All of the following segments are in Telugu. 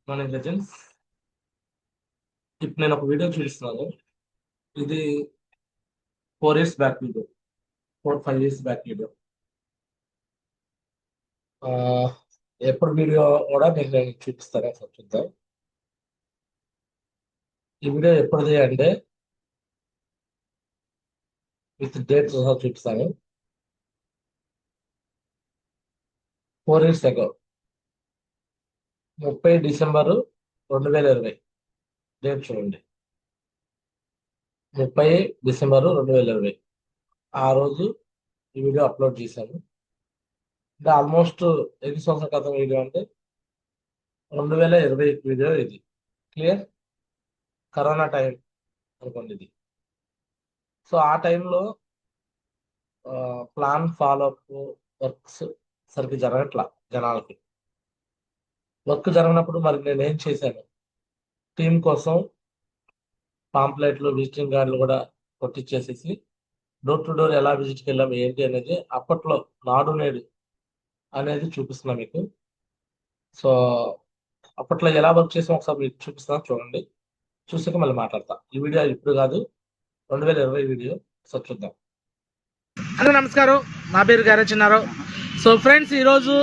Morning legends. ఇప్పుడు నేను ఒక వీడియో చూపిస్తున్నాను. ఇది 4 years back video, 4-5 years back video. ఎప్పుడు వీడియో కూడా నేను చూపిస్తాను, ఒకసారి చూద్దాం. ఈ వీడియో ఎప్పుడుది అంటే విత్ డేట్ సహా చూపిస్తాను. 4 ఇయర్స్ అగో, 30 డిసెంబరు 2020. డేట్ చూడండి, 30 డిసెంబరు 2020. ఆ రోజు ఈ వీడియో అప్లోడ్ చేశాను. అంటే ఆల్మోస్ట్ ఎన్ని సంవత్సరాల క్రితం వీడియో అంటే 2020 వీడియో ఇది. క్లియర్? కరోనా టైం అనుకోండి ఇది. సో ఆ టైంలో ప్లాన్ ఫాలో అప్ వర్క్స్ సరిగ్గా జరగట్లా జనాలకి. వర్క్ జరగనప్పుడు మరి నేను ఏం చేశాను, టీం కోసం పాంప్లెట్లు, విజిటింగ్ కార్డులు కూడా కొట్టించేసేసి డోర్ టు డోర్ ఎలా విజిట్కి వెళ్ళాము ఏంటి అనేది అప్పట్లో నాడు నేడు అనేది చూపిస్తున్నా మీకు. సో అప్పట్లో ఎలా వర్క్ చేసాం ఒకసారి మీకు చూపిస్తాను, చూడండి. చూసాక మళ్ళీ మాట్లాడతా. ఈ వీడియో ఇప్పుడు కాదు, 2020 వీడియో. సో చూద్దాం. హలో, నమస్కారం. నా పేరు గారే చిన్నారావు. సో ఫ్రెండ్స్, ఈరోజు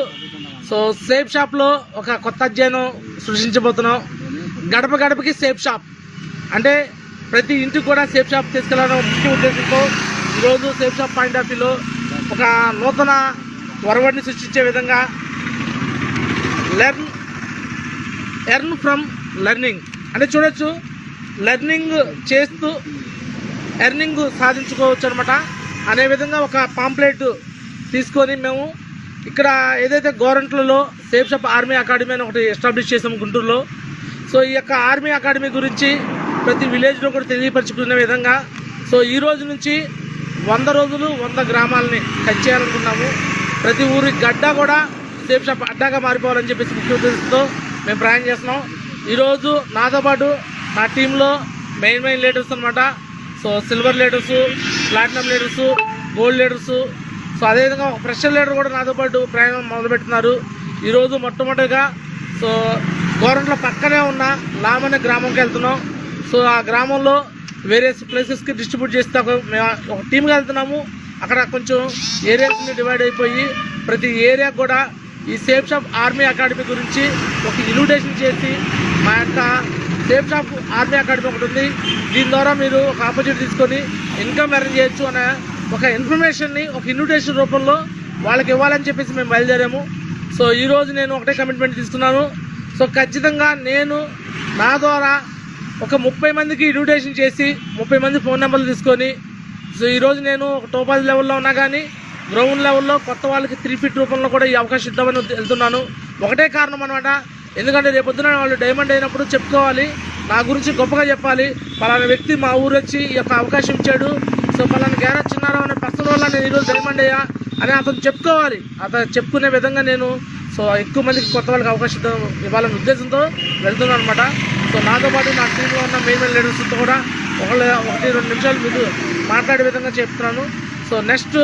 సేఫ్ షాప్లో ఒక కొత్త అధ్యయనం సృష్టించబోతున్నాం. గడప గడపకి సేఫ్ షాప్ అంటే ప్రతి ఇంటికి కూడా సేఫ్ షాప్ తీసుకెళ్లాలని ముఖ్య ఉద్దేశంతో ఈరోజు సేఫ్ షాప్ పాయింట్ ఆఫ్ వ్యూలో ఒక నూతన ఒరవడిని సృష్టించే విధంగా ఎర్న్ ఫ్రమ్ లెర్నింగ్ అంటే చూడొచ్చు, లెర్నింగ్ చేస్తూ ఎర్నింగ్ సాధించుకోవచ్చు అనమాట అనే విధంగా ఒక పాంప్లెట్ తీసుకొని మేము ఇక్కడ ఏదైతే గవర్నమెంట్లో సేఫ్ షాప్ ఆర్మీ అకాడమీ అని ఒకటి ఎస్టాబ్లిష్ చేసాము గుంటూరులో. సో ఈ యొక్క ఆర్మీ అకాడమీ గురించి ప్రతి విలేజ్లో కూడా తెలియపరచుకునే విధంగా ఈ రోజు నుంచి 100 రోజులు 100 గ్రామాలని టచ్ చేయాలనుకున్నాము. ప్రతి ఊరి గడ్డ కూడా సేఫ్ షాప్ అడ్డాగా మారిపోవాలని చెప్పేసి ముఖ్య ఉద్దేశంతో మేము ప్రయాణం చేస్తున్నాం. ఈరోజు నాతో పాటు నా టీంలో మెయిన్ లీడర్స్ అనమాట. Silver leaders, platinum leaders, gold leaders, అదేవిధంగా ఒక ఫ్రెషర్ లీడర్ కూడా నాతో పాటు ప్రయాణం మొదలుపెడుతున్నారు. ఈరోజు మొట్టమొదటిగా గవర్నమెంట్లో పక్కనే ఉన్న లామ్ అనే గ్రామంకి వెళ్తున్నాం. ఆ గ్రామంలో వేరియస్ ప్లేసెస్కి డిస్ట్రిబ్యూట్ చేస్తే ఒక టీమ్గా వెళ్తున్నాము. అక్కడ కొంచెం ఏరియాస్ని డివైడ్ అయిపోయి ప్రతి ఏరియా కూడా ఈ సేఫ్ షాప్ ఆర్మీ అకాడమీ గురించి ఒక ఇన్విటేషన్ చేసి, మా యొక్క సేఫ్ షాప్ ఆర్మీ అకాడమీ ఒకటి ఉంది, దీని ద్వారా మీరు ఒక ఆపర్చునిటీ తీసుకొని ఇన్కమ్ ఎర్న్ చేయొచ్చు అనే ఒక ఇన్ఫర్మేషన్ని ఒక ఇన్విటేషన్ రూపంలో వాళ్ళకి ఇవ్వాలని చెప్పేసి మేము బయలుదేరాము. ఈరోజు నేను ఒకటే కమిట్మెంట్ తీసుకున్నాను. ఖచ్చితంగా నేను నా ద్వారా ఒక 30 మందికి ఇన్విటేషన్ చేసి 30 మంది ఫోన్ నెంబర్లు తీసుకొని ఈరోజు నేను ఒక టోపాజ్ లెవెల్లో ఉన్నా కానీ గ్రౌండ్ లెవెల్లో కొత్త వాళ్ళకి 3 ఫీట్ రూపంలో కూడా ఈ అవకాశం ఇద్దామని వెళ్తున్నాను. ఒకటే కారణం అనమాట, ఎందుకంటే రేపొద్దున వాళ్ళు డైమండ్ అయినప్పుడు చెప్పుకోవాలి, నా గురించి గొప్పగా చెప్పాలి, పలానా వ్యక్తి మా ఊరు వచ్చి ఈ యొక్క అవకాశం ఇచ్చాడు, పలానా గారే చిన్నారావు అనే పర్సన్ వల్ల నేను ఈరోజు డైమండ్ అయ్యా అని అతను చెప్పుకోవాలి. అతను చెప్పుకునే విధంగా నేను ఎక్కువ మందికి కొత్త వాళ్ళకి అవకాశం ఇవ్వాలనే ఉద్దేశంతో వెళ్తున్నాను అనమాట. నాతో పాటు నా టీంలో ఉన్న మెయిన్ లీడర్స్తో కూడా 1-2 నిమిషాలు మీకు మాట్లాడే విధంగా చెప్తున్నాను. నెక్స్ట్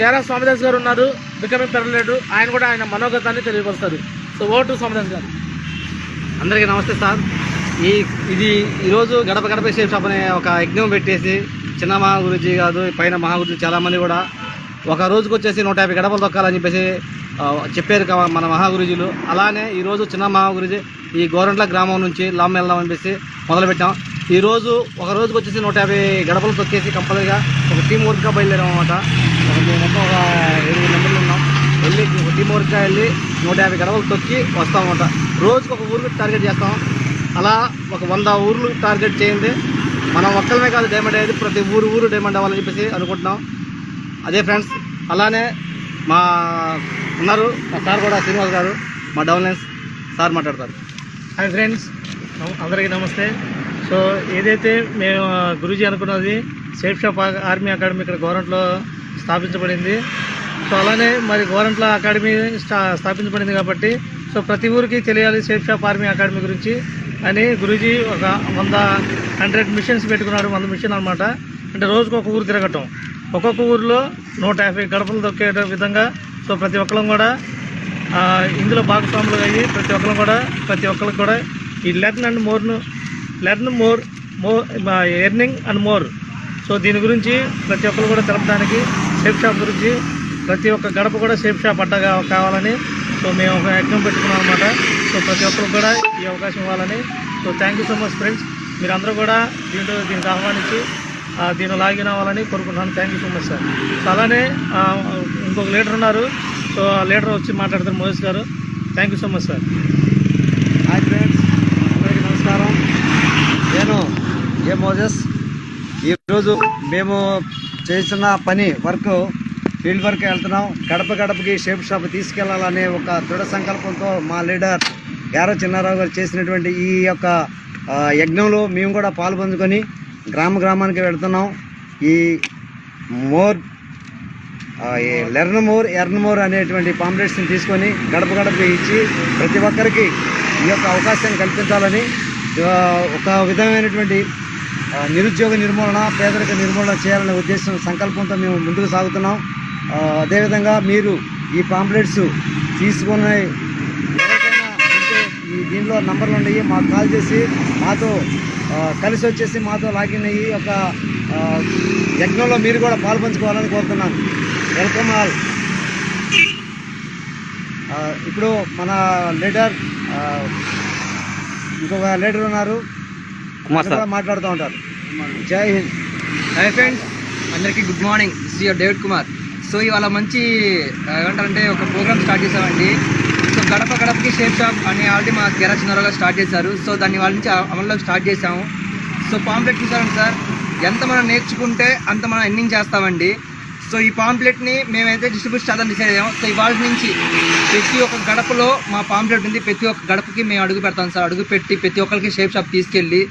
గేరా స్వామిదాస్ గారు ఉన్నారు, బికమింగ్ పెరలేడు. ఆయన కూడా ఆయన మనోగతాన్ని తెలియపరుస్తారు. ఓవర్ టు స్వామిదాస్ గారు. అందరికీ నమస్తే సార్. ఇది ఈరోజు గడప గడప సేఫ్ షాప్ అనే ఒక యజ్ఞం పెట్టేసి చిన్న మహాగురుజీ కాదు, పైన మహాగురుజీ చాలామంది కూడా ఒక రోజుకు వచ్చేసి 150 గడపలు తొక్కాలని చెప్పేసి చెప్పారు మన మహాగురుజీలు. అలానే ఈరోజు చిన్న మహాగురుజీ ఈ గోరంట్ల గ్రామం నుంచి లామ్ వెళ్దాం అనిపిస్తే మొదలుపెట్టాం. ఈరోజు ఒక రోజుకు వచ్చేసి 150 గడపలు తొక్కేసి కంపల్గా ఒక టీం వర్క్గా బయలుదేరాం అన్నమాట. మొత్తం ఒక 7 మెంబర్లు ఉన్నాం. వెళ్ళి ఒక టీం వర్క్గా వెళ్ళి 150 గడపలు తొక్కి వస్తామన్నమాట. రోజుకు ఒక ఊరికి టార్గెట్ చేస్తాం. అలా ఒక 100 ఊర్లు టార్గెట్ చేయండి. మనం ఒక్కలమే కాదు డైమండ్ అయ్యేది, ప్రతి ఊరు డైమండ్ అవ్వాలని చెప్పేసి అనుకుంటున్నాం. అదే ఫ్రెండ్స్, అలానే మా ఉన్నారు మా సార్ కూడా, శ్రీనివాస్ గారు, మా డౌన్లైన్స్ సార్ మాట్లాడతారు. హాయ్ ఫ్రెండ్స్, అందరికీ నమస్తే. ఏదైతే మేము గురూజీ అనుకున్నది సేఫ్ షాప్ ఆర్మీ అకాడమీ ఇక్కడ గవర్నమెంట్లో స్థాపించబడింది. అలానే మరి గవర్నమెంట్లో అకాడమీ స్థాపించబడింది కాబట్టి ప్రతి ఊరికి తెలియాలి సేఫ్ షాప్ ఆర్మీ అకాడమీ గురించి అని గురూజీ ఒక 100 మిషన్స్ పెట్టుకున్నాడు. 100 మిషన్ అనమాట. అంటే రోజుకు ఒక ఊరు తిరగటం, ఒక్కొక్క ఊరిలో 150 గడపలు దొక్కే విధంగా ప్రతి ఒక్కరం కూడా ఇందులో భాగస్వాములు అయ్యి ప్రతి ఒక్కరికి కూడా ఈ learn more earning and more. So దీని గురించి ప్రతి ఒక్కరు కూడా తెలపడానికి సేఫ్ షాప్ గురించి ప్రతి ఒక్క గడప కూడా సేఫ్ షాప్ అడ్డగా కావాలని సో మేము ఒక యజ్ఞం పెట్టుకున్నాం అనమాట. సో ప్రతి ఒక్కరు కూడా ఈ అవకాశం ఇవ్వాలని. So thank you so much friends. మీరందరూ కూడా దీనికి ఆహ్వానించి దీన్ని లాగిన్ అవ్వాలని కోరుకుంటున్నాను. Thank you so much sir. So అలానే ఇంకొక లీడర్ ఉన్నారు. సో ఆ లీడర్ వచ్చి మాట్లాడతారు, మోజెస్ గారు. Thank you so much sir. Hi friends, అందరికీ నమస్కారం. నేను ఏ మోజెస్. ఈరోజు మేము చేస్తున్న ఫీల్డ్ వర్క్ వెళ్తున్నాం. గడపకి షేప్ షాప్ తీసుకెళ్లాలనే ఒక దృఢ సంకల్పంతో మా లీడర్ గారో చిన్నారావు గారు చేసినటువంటి ఈ యొక్క యజ్ఞంలో మేము కూడా పాల్పంచుకొని గ్రామానికి వెళ్తున్నాం. ఈ లెర్న్ మోర్ ఎర్న్ మోర్ అనేటువంటి పాంప్లెట్స్ని తీసుకొని గడపకి ఇచ్చి ప్రతి ఒక్కరికి ఈ యొక్క అవకాశాన్ని కల్పించాలని ఒక విధమైనటువంటి నిరుద్యోగ నిర్మూలన, పేదరిక నిర్మూలన చేయాలనే ఉద్దేశం సంకల్పంతో మేము ముందుకు సాగుతున్నాం. అదేవిధంగా మీరు ఈ పాంప్లెట్స్ తీసుకున్న ఎవరికైనా ఉంటే ఈ దీనిలో నంబర్లు ఉన్నాయి, మాకు కాల్ చేసి మాతో కలిసి వచ్చేసి మాతో లాగిన్ అయ్యి ఒక యజ్ఞంలో మీరు కూడా పాల్పంచుకోవాలని కోరుతున్నాను. Welcome all. ఇప్పుడు మన లీడర్ ఇంకొక లీడర్ ఉన్నారు, మాట్లాడుతూ ఉంటారు. జై హింద్. హై ఫ్రెండ్స్, అందరికీ good morning. This is your David Kumar. So ఇవాళ మంచి ఏమంటారంటే ఒక ప్రోగ్రామ్ స్టార్ట్ చేసామండి. సో గడపకి షేప్ షాప్ అని ఆల్రెడీ మా గెరా చిన్నారావు గారు స్టార్ట్ చేశారు. సో దాన్ని వాళ్ళ నుంచి అమల్లోకి స్టార్ట్ చేసాము. సో పాంప్లెట్ చూసారండి సార్, ఎంత మనం నేర్చుకుంటే అంత మనం ఎర్నింగ్ చేస్తామండి. సో ఈ పాంప్లెట్ని మేమైతే డిస్ట్రిబ్యూట్ చేద్దాం డిసైడ్ అయ్యాము. సో ఇవాళ నుంచి ప్రతి ఒక్క గడపలో మా పాంప్లెట్ ఉంది. ప్రతి ఒక్క గడపకి మేము అడుగు పెడతాం సార్. అడుగు పెట్టి ప్రతి ఒక్కరికి షేప్ షాప్ తీసుకెళ్ళి,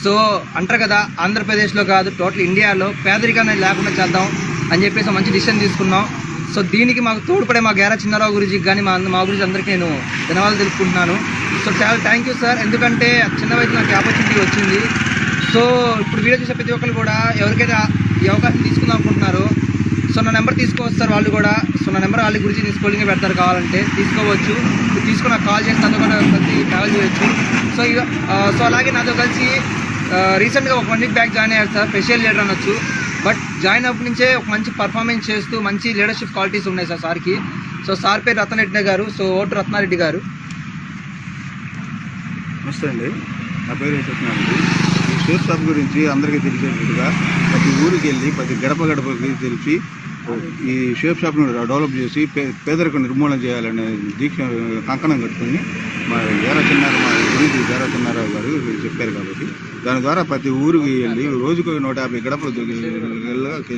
సో అంటారు కదా ఆంధ్రప్రదేశ్లో కాదు టోటల్ ఇండియాలో పేదరికాన్ని లేకుండా చేద్దాం అని చెప్పేసి మంచి డిసిషన్ తీసుకున్నాం. సో దీనికి మాకు తోడ్పడే మా గేరా చిన్నారావు గురించి కానీ మా గురించి అందరికీ నేను ధన్యవాదాలు తెలుపుకుంటున్నాను. సో చాలా థ్యాంక్ యూ సార్. ఎందుకంటే చిన్న వయసు నాకు ఆపర్చునిటీ వచ్చింది. సో ఇప్పుడు వీడియో చూసే ప్రతి ఒక్కరు కూడా ఎవరికైతే ఈ అవకాశం తీసుకుందాం అనుకుంటున్నారో సో నా నెంబర్ తీసుకోవచ్చు సార్. వాళ్ళు కూడా సో నా నెంబర్ వాళ్ళ గురించి నేను స్కూలింగ్ పెడతారు, కావాలంటే తీసుకోవచ్చు. తీసుకుని నాకు కాల్ చేసి నాతో కూడా కలిసి ట్రావెల్ చేయొచ్చు. సో అలాగే నాతో కలిసి రీసెంట్గా ఒక 1 వీక్ బ్యాక్ జాయిన్ అయ్యారు సార్. స్పెషల్ లీడర్ అనొచ్చు. బట్ జాయిన్ అప్పటి నుంచే ఒక మంచి పర్ఫార్మెన్స్ చేస్తూ మంచి లీడర్షిప్ క్వాలిటీస్ ఉన్నాయి సార్ సార్కి. సో సార్ పేరు రత్నారెడ్డి గారు. సో ఓటు రత్నారెడ్డి గారు. నమస్తే అండి, నా పేరు ఏంటంటే షేప్ షాప్ గురించి అందరికీ తెలిసేట్టుగా ప్రతి ఊరికి వెళ్ళి ప్రతి గడపకి తెలిసి ఈ షేప్ షాప్ను డెవలప్ చేసి పేదరిక నిర్మూలన చేయాలనే దీక్ష కంకణం కట్టుకుని మా గేరా చిన్నారావు గారు చెప్పారు. కాబట్టి దాని ద్వారా ప్రతి ఊరికి వెళ్ళి రోజుకు 150 గడపలు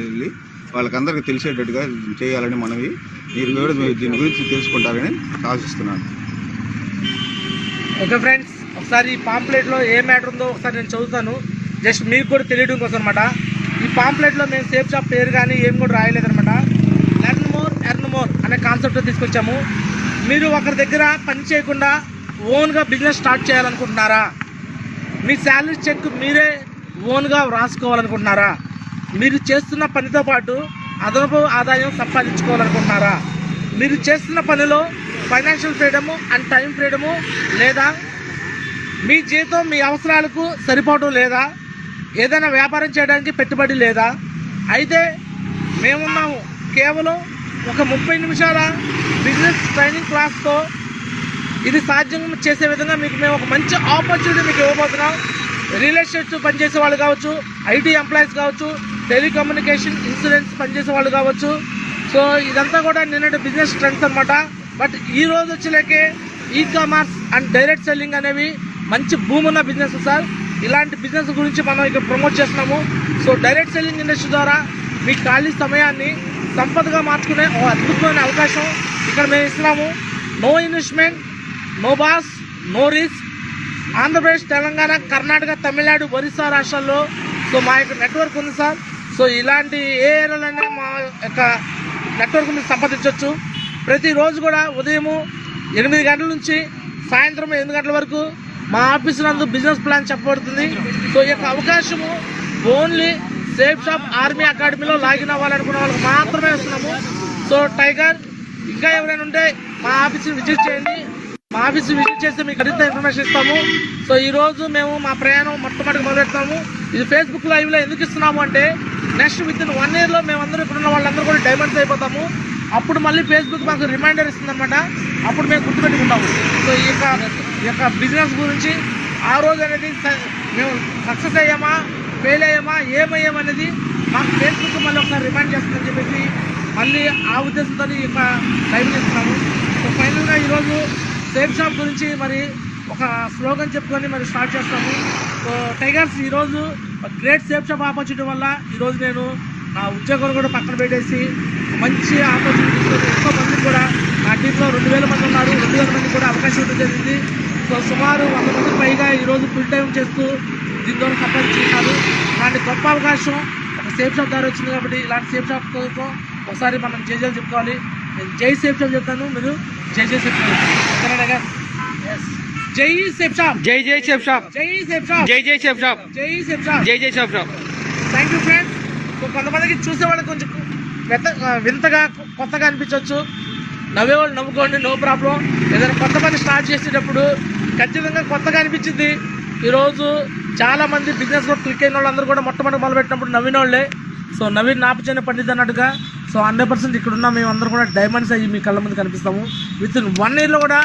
వెళ్ళి వాళ్ళకందరికీ తెలిసేటట్టుగా చేయాలని మనవి. మీరు కూడా దీని గురించి తెలుసుకుంటారని ఆశిస్తున్నాను. ఓకే ఫ్రెండ్స్, ఒకసారి ఈ పాంప్లెట్లో ఏ మ్యాటర్ ఉందో ఒకసారి నేను చదువుతాను, జస్ట్ మీకు కూడా తెలియడం కోసం అనమాట. ఈ పాంప్లెట్లో మేము సేఫ్ షాప్ పేరు కానీ ఏం కూడా రాయలేదనమాట. లెర్న్ మోర్ ఎర్న్ మోర్ అనే కాన్సెప్ట్ తీసుకొచ్చాము. మీరు ఒకరి దగ్గర పని చేయకుండా ఓన్గా బిజినెస్ స్టార్ట్ చేయాలనుకుంటున్నారా? మీ శాలరీ చెక్ మీరే ఓన్గా రాసుకోవాలనుకుంటున్నారా? మీరు చేస్తున్న పనితో పాటు అదనపు ఆదాయం సంపాదించుకోవాలనుకుంటున్నారా? మీరు చేస్తున్న పనిలో financial freedom and time freedom లేదా? మీ జీతం మీ అవసరాలకు సరిపోవడం లేదా? ఏదైనా వ్యాపారం చేయడానికి పెట్టుబడి లేదా? అయితే మేమున్నాము. కేవలం ఒక 30 నిమిషాల బిజినెస్ ట్రైనింగ్ క్లాస్తో ఇది సాధ్యం చేసే విధంగా మేము ఒక మంచి ఆపర్చునిటీ మీకు ఇవ్వబోతున్నాం. రియల్ ఎస్టేట్ పనిచేసే వాళ్ళు కావచ్చు, ఐటీ ఎంప్లాయీస్ కావచ్చు, టెలికమ్యూనికేషన్ ఇన్సూరెన్స్ పనిచేసే వాళ్ళు కావచ్చు. సో ఇదంతా కూడా నిన్నటి బిజినెస్ ట్రెండ్స్ అనమాట. బట్ ఈ రోజు వచ్చేలేకే e commerce and direct selling అనేవి మంచి భూమి ఉన్న బిజినెస్ సార్. ఇలాంటి బిజినెస్ గురించి మనం ఇక్కడ ప్రమోట్ చేస్తున్నాము. సో డైరెక్ట్ సెల్లింగ్ ఇండస్ట్రీ ద్వారా మీ ఖాళీ సమయాన్ని సంపదగా మార్చుకునే ఒక అద్భుతమైన అవకాశం ఇక్కడ మేము ఇస్తున్నాము. No investment, no boss, no risk. Andhra Pradesh, Telangana, Karnataka, Tamil Nadu, Orissa రాష్ట్రాల్లో సో మా యొక్క నెట్వర్క్ ఉంది సార్. సో ఇలాంటి ఏ ఏరియాలైనా మా యొక్క నెట్వర్క్ మీరు సంపాదించవచ్చు. ప్రతిరోజు కూడా ఉదయం 8 గంటల నుంచి సాయంత్రం 8 గంటల వరకు మా ఆఫీస్ నందు బిజినెస్ ప్లాన్ చెప్పబడుతుంది. సో ఈ యొక్క అవకాశము ఓన్లీ సేఫ్ షాప్ ఆర్మీ అకాడమీలో లాగిన్ అవ్వాలనుకున్న వాళ్ళకి మాత్రమే ఇస్తున్నాము. సో టైగర్, ఇంకా ఎవరైనా ఉంటే మా ఆఫీస్ని విజిట్ చేయండి. మా ఆఫీస్ విజిట్ చేస్తే మీకు మరింత ఇన్ఫర్మేషన్ ఇస్తాము. సో ఈ రోజు మేము మా ప్రయాణం మొట్టమొదటిగా మొదలెడతాము. ఇది ఫేస్బుక్ లైవ్లో ఎందుకు ఇస్తున్నాము అంటే నెక్స్ట్ విత్ ఇన్ 1 yearలో మేమందరూ ఇక్కడ ఉన్న వాళ్ళందరూ కూడా డైమండ్స్ అయిపోతాము. అప్పుడు మళ్ళీ ఫేస్బుక్ మాకు రిమైండర్ ఇస్తుందన్నమాట. అప్పుడు మేము గుర్తుపెట్టుకుంటాము. సో ఈ యొక్క బిజినెస్ గురించి ఆ రోజు అనేది మేము సక్సెస్ అయ్యామా ఫెయిల్ అయ్యామా ఏమయ్యామనేది మాకు ఫేస్బుక్ మళ్ళీ ఒకసారి రిమైండ్ చేస్తుందని చెప్పేసి మళ్ళీ ఆ ఉద్దేశంతో ఈ యొక్క లైవ్ చేస్తున్నాము. సో ఫైనల్గా ఈరోజు సేఫ్ షాప్ గురించి మరి ఒక స్లోగన్ చెప్పుకొని మరి స్టార్ట్ చేస్తాము. సో టైగర్స్ ఈరోజు గ్రేట్ సేఫ్ షాప్ ఆపర్చునిటీ వల్ల ఈరోజు నేను నా ఉద్యోగం కూడా పక్కన పెట్టేసి మంచి ఆపర్చునిటీతో ఎంతో మంది కూడా నా టీంలో 2000 మంది ఉన్నారు. 2000 మంది కూడా అవకాశం ఇవ్వడం జరిగింది. సో సుమారు 100 మందికి పైగా ఈరోజు ఫుల్ టైం చేస్తూ దీని ద్వారా సంపాదించుకున్నారు. ఇలాంటి గొప్ప అవకాశం ఒక సేఫ్ షాప్ ద్వారా వచ్చింది కాబట్టి ఇలాంటి సేఫ్ షాప్ కోసం ఒకసారి మనం జైజాలు చెప్పుకోవాలి. నేను జై సేఫ్ షాప్ చెప్తాను, మీరు జై సేఫ్ షాప్ ఓకేనా? జై సేఫ్ షాప్, జై సేఫ్ షాప్, జై సేఫ్ షాప్, జై సేఫ్ షాప్, జై సేఫ్ షాప్, జై safe shop. Thank you friends. So కొంతమందికి చూసేవాళ్ళకి కొంచెం వింతగా కొత్తగా అనిపించవచ్చు. నవ్వేవాళ్ళు నవ్వుకోండి, నో ప్రాబ్లం. ఏదైనా కొత్త పని స్టార్ట్ చేసేటప్పుడు ఖచ్చితంగా కొత్తగా అనిపించింది. ఈరోజు చాలామంది బిజినెస్ కూడా క్లిక్ అయిన వాళ్ళందరూ కూడా మొట్టమొదటి మొదలుపెట్టినప్పుడు నవ్విన వాళ్ళే. సో నవీన్ నాపచైన పండిత్ అన్నట్టుగా సో 100% ఇక్కడ ఉన్న మేమందరం కూడా డైమండ్స్ అయ్యి మీ కళ్ళ ముందు కనిపిస్తాము. విత్ ఇన్ 1 yearలో కూడా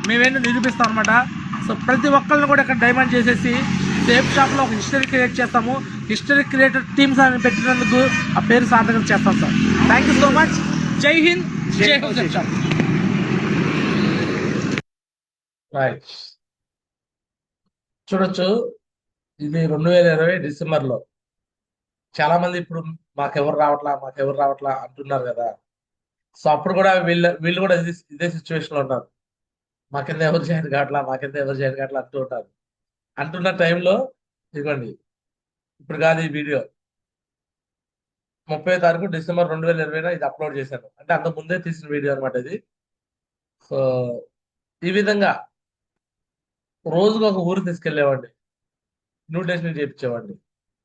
మేమేంటో నిరూపిస్తాం అనమాట. సో ప్రతి ఒక్కరిని కూడా ఇక్కడ డైమండ్ చేసేసి సేఫ్ షాప్లో ఒక హిస్టరీ క్రియేట్ చేస్తాము. హిస్టరీ క్రియేటర్ టీమ్స్ అని పెట్టినందుకు ఆ పేరు సార్థకం చేస్తాం sir. Thank you so much. జై హింద్, జై హో సేఫ్ షాప్. రైట్, చూడొచ్చు. ఇది 2020 డిసెంబర్లో చాలా మంది ఇప్పుడు మాకెవరు రావట్లా అంటున్నారు కదా. సో అప్పుడు కూడా వీళ్ళు కూడా ఇదే సిచ్యువేషన్లో ఉన్నారు. మాకింద ఎవరు జాయిన్ కావట్లా అంటూ ఉంటారు. అంటున్న టైంలో ఇదిగోండి, ఇప్పుడు కాదు ఈ వీడియో 30వ తారీఖు డిసెంబర్ 2020 ఇది అప్లోడ్ చేశాను. అంటే అంత ముందే తీసిన వీడియో అనమాట ఇది. సో ఈ విధంగా రోజుకు ఒక ఊరు తీసుకెళ్లేవాడిని, ఇన్విటేషన్ చేయించేవాడిని.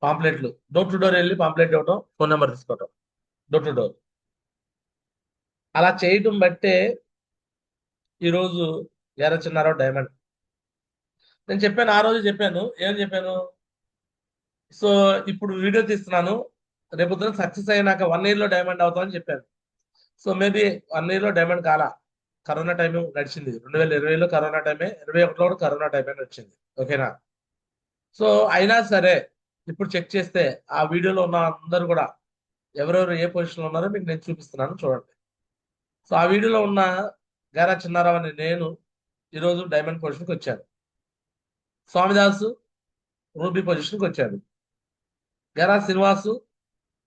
పాంప్లెట్లు డోర్ టు డోర్ వెళ్ళి పాంప్లెట్ ఇవ్వటం, ఫోన్ నెంబర్ తీసుకోవటం, డోర్ టు డోర్. అలా చేయటం బట్టే ఈరోజు చిన్నారావు డైమండ్. నేను చెప్పాను, ఆ రోజు చెప్పాను, ఏం చెప్పాను. సో ఇప్పుడు వీడియో తీస్తున్నాను, రేపు సక్సెస్ అయినాక 1 yearలో డైమండ్ అవుతామని చెప్పాను. సో మేబీ 1 yearలో డైమండ్ కాలా, కరోనా టైం నడిచింది. 2020లో కరోనా టైమే, 2021లో కూడా కరోనా టైమే వచ్చింది. ఓకేనా? సో అయినా సరే ఇప్పుడు చెక్ చేస్తే ఆ వీడియోలో ఉన్న అందరూ కూడా ఎవరెవరు ఏ పొజిషన్లో ఉన్నారో మీకు నేను చూపిస్తున్నాను, చూడండి. సో ఆ వీడియోలో ఉన్న గారా చిన్నారావు అని నేను ఈరోజు డైమండ్ పొజిషన్కి వచ్చాను. స్వామిదాసు రూబీ పొజిషన్కి వచ్చాడు. గారా శ్రీనివాసు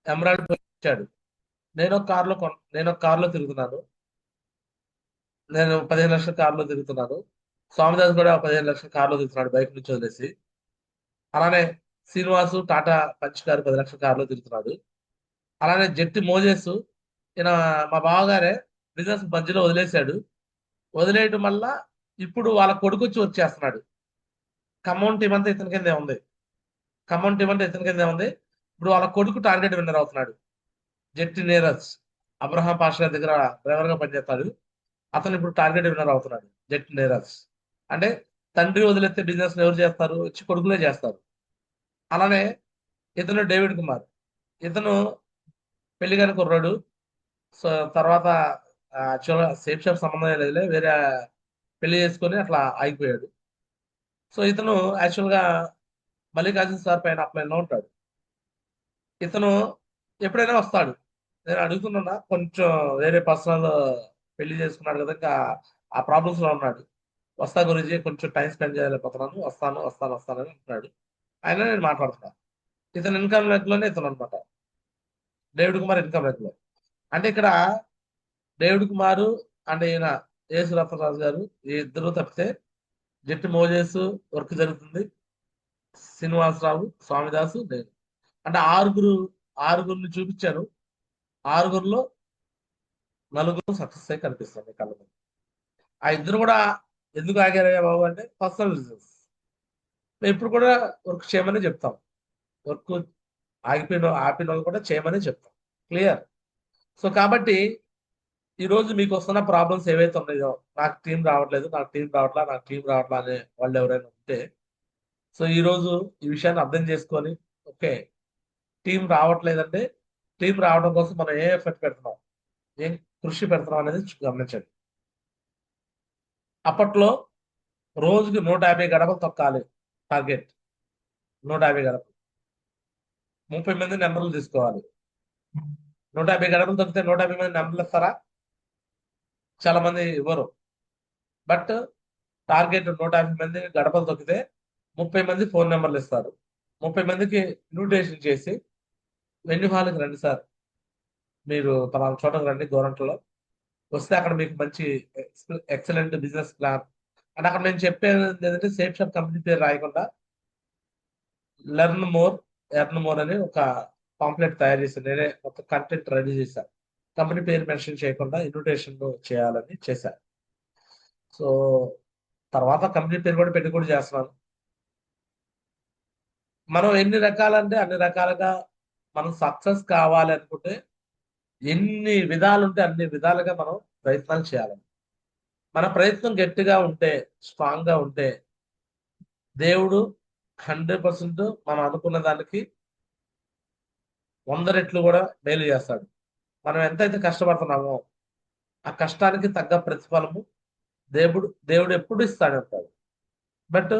ఎమరాల్డ్ వచ్చాడు. నేను ఒక కార్లో తిరుగుతున్నాను. నేను 15 లక్షల కార్లో తిరుగుతున్నాను. స్వామిదాస్ కూడా 15 లక్షల కార్లో తిరుగుతున్నాడు బైక్ నుంచి వదిలేసి. అలానే శ్రీనివాసు టాటా పంచ్ కారు 10 లక్షల కార్లో తిరుగుతున్నాడు. అలానే జట్టి మోజేస్, ఈయన మా బావగారే బిజినెస్ మధ్యలో వదిలేశాడు. వదిలేయటం వల్ల ఇప్పుడు వాళ్ళ కొడుకు వచ్చి వచ్చేస్తున్నాడు. ఖమ్మం టీం అంతా ఇతని కిందే ఉంది. ఇప్పుడు వాళ్ళ కొడుకు టార్గెట్ విన్నర్ అవుతున్నాడు. జట్టి నీరజ్ అబ్రహాం పాషా దగ్గర డ్రైవర్గా పనిచేస్తాడు. అతను ఇప్పుడు టార్గెట్ విన్నర్ అవుతున్నాడు. జట్టి నీరజ్ అంటే తండ్రి వదిలేస్తే బిజినెస్ ఎవరు చేస్తారు, వచ్చి కొడుకులే చేస్తారు. అలానే ఇతను డేవిడ్ కుమార్, ఇతను పెళ్లి కాని కుర్రాడు. సో తర్వాత యాక్చువల్గా సేఫ్ షాప్ సంబంధం లేదులే, వేరే పెళ్లి చేసుకొని అట్లా ఆగిపోయాడు. సో ఇతను యాక్చువల్గా మల్లికార్జున సార్ పైన అప్లైన్లో ఉంటాడు. ఇతను ఎప్పుడైనా వస్తాడు. నేను అడుగుతున్నా, కొంచెం వేరే పర్సనల్ పెళ్లి చేసుకున్నాడు కదా, ఇంకా ఆ ప్రాబ్లమ్స్లో ఉన్నాడు. వస్తా గురించి కొంచెం టైం స్పెండ్ చేయలేకపోతున్నాను, వస్తాను అని అంటున్నాడు. అయినా నేను మాట్లాడుతున్నాను. ఇతను ఇన్కమ్ లెక్కలోనే ఇతను అనమాట, డేవిడ్ కుమార్ ఇన్కమ్ లెక్కలో. అంటే ఇక్కడ డేవిడ్ కుమారు అంటే ఈయన యేసు రత్నరాజు గారు, ఈ ఇద్దరు తప్పితే జట్టి మోజేసు వర్క్ జరుగుతుంది, శ్రీనివాసరావు, స్వామిదాసు, నేను. అంటే ఆరుగురిని చూపించాను. 6గురిలో 4 సక్సెస్ అయి కనిపిస్తుంది కళ్ళ మీద. ఆ ఇద్దరు కూడా ఎందుకు ఆగారయ్యా బాబు అంటే పర్సనల్ రీజన్స్. ఇప్పుడు కూడా వర్క్ చేయమని చెప్తాం. వర్క్ ఆపిన వాళ్ళు కూడా చేయమని చెప్తాం. క్లియర్? సో కాబట్టి ఈరోజు మీకు వస్తున్న ప్రాబ్లమ్స్ ఏవైతే ఉన్నాయో, నాకు టీం రావట్లేదు అనే వాళ్ళు ఎవరైనా ఉంటే, సో ఈరోజు ఈ విషయాన్ని అర్థం చేసుకొని, ఓకే, టీం రావట్లేదంటే టీం రావడం కోసం మనం ఏ ఎఫర్ట్ పెడుతున్నాం, ఏం కృషి పెడుతున్నాం అనేది గమనించండి. అప్పట్లో రోజుకి 150 గడపలు తొక్కాలి టార్గెట్. 150 గడపలు, 30 మంది నెంబర్లు తీసుకోవాలి. 150 గడపలు తొక్కితే 150 మంది నెంబర్లు ఇస్తారా? చాలా మంది ఇవ్వరు. బట్ టార్గెట్ 150 మంది గడపలు తొక్కితే 30 మంది ఫోన్ నెంబర్లు ఇస్తారు. 30 మందికి ఇన్విటేషన్ చేసి వెన్యూ హాల్కి రండి సార్, మీరు పలానా చోటకు రండి గోరంట్లలో, వస్తే అక్కడ మీకు మంచి ఎక్సలెంట్ బిజినెస్ ప్లాన్ అంటే అక్కడ నేను చెప్పేది ఏంటంటే సేఫ్ షాప్ కంపెనీ పేరు రాయకుండా లెర్న్ మోర్ ఎర్న్ మోర్ అని ఒక పాంప్లెట్ తయారు చేశాను. నేనే ఒక కంటెంట్ రెడీ చేశాను. కంపెనీ పేరు మెన్షన్ చేయకుండా ఇన్విటేషన్ చేయాలని చేశాను. సో తర్వాత కంపెనీ పేరు కూడా పెట్టి కూడా చేస్తున్నాను. మనం ఎన్ని రకాలంటే అన్ని రకాలుగా మనం సక్సెస్ కావాలి అనుకుంటే ఎన్ని విధాలు ఉంటే అన్ని విధాలుగా మనం ప్రయత్నాలు చేయాలి. మన ప్రయత్నం గట్టిగా ఉంటే, స్ట్రాంగ్ గా ఉంటే దేవుడు 100% మనం అనుకున్న దానికి 100 రెట్లు కూడా మేలు చేస్తాడు. మనం ఎంతైతే కష్టపడుతున్నామో ఆ కష్టానికి తగ్గ ప్రతిఫలము దేవుడు ఎప్పుడు ఇస్తాడంటాడు. బట్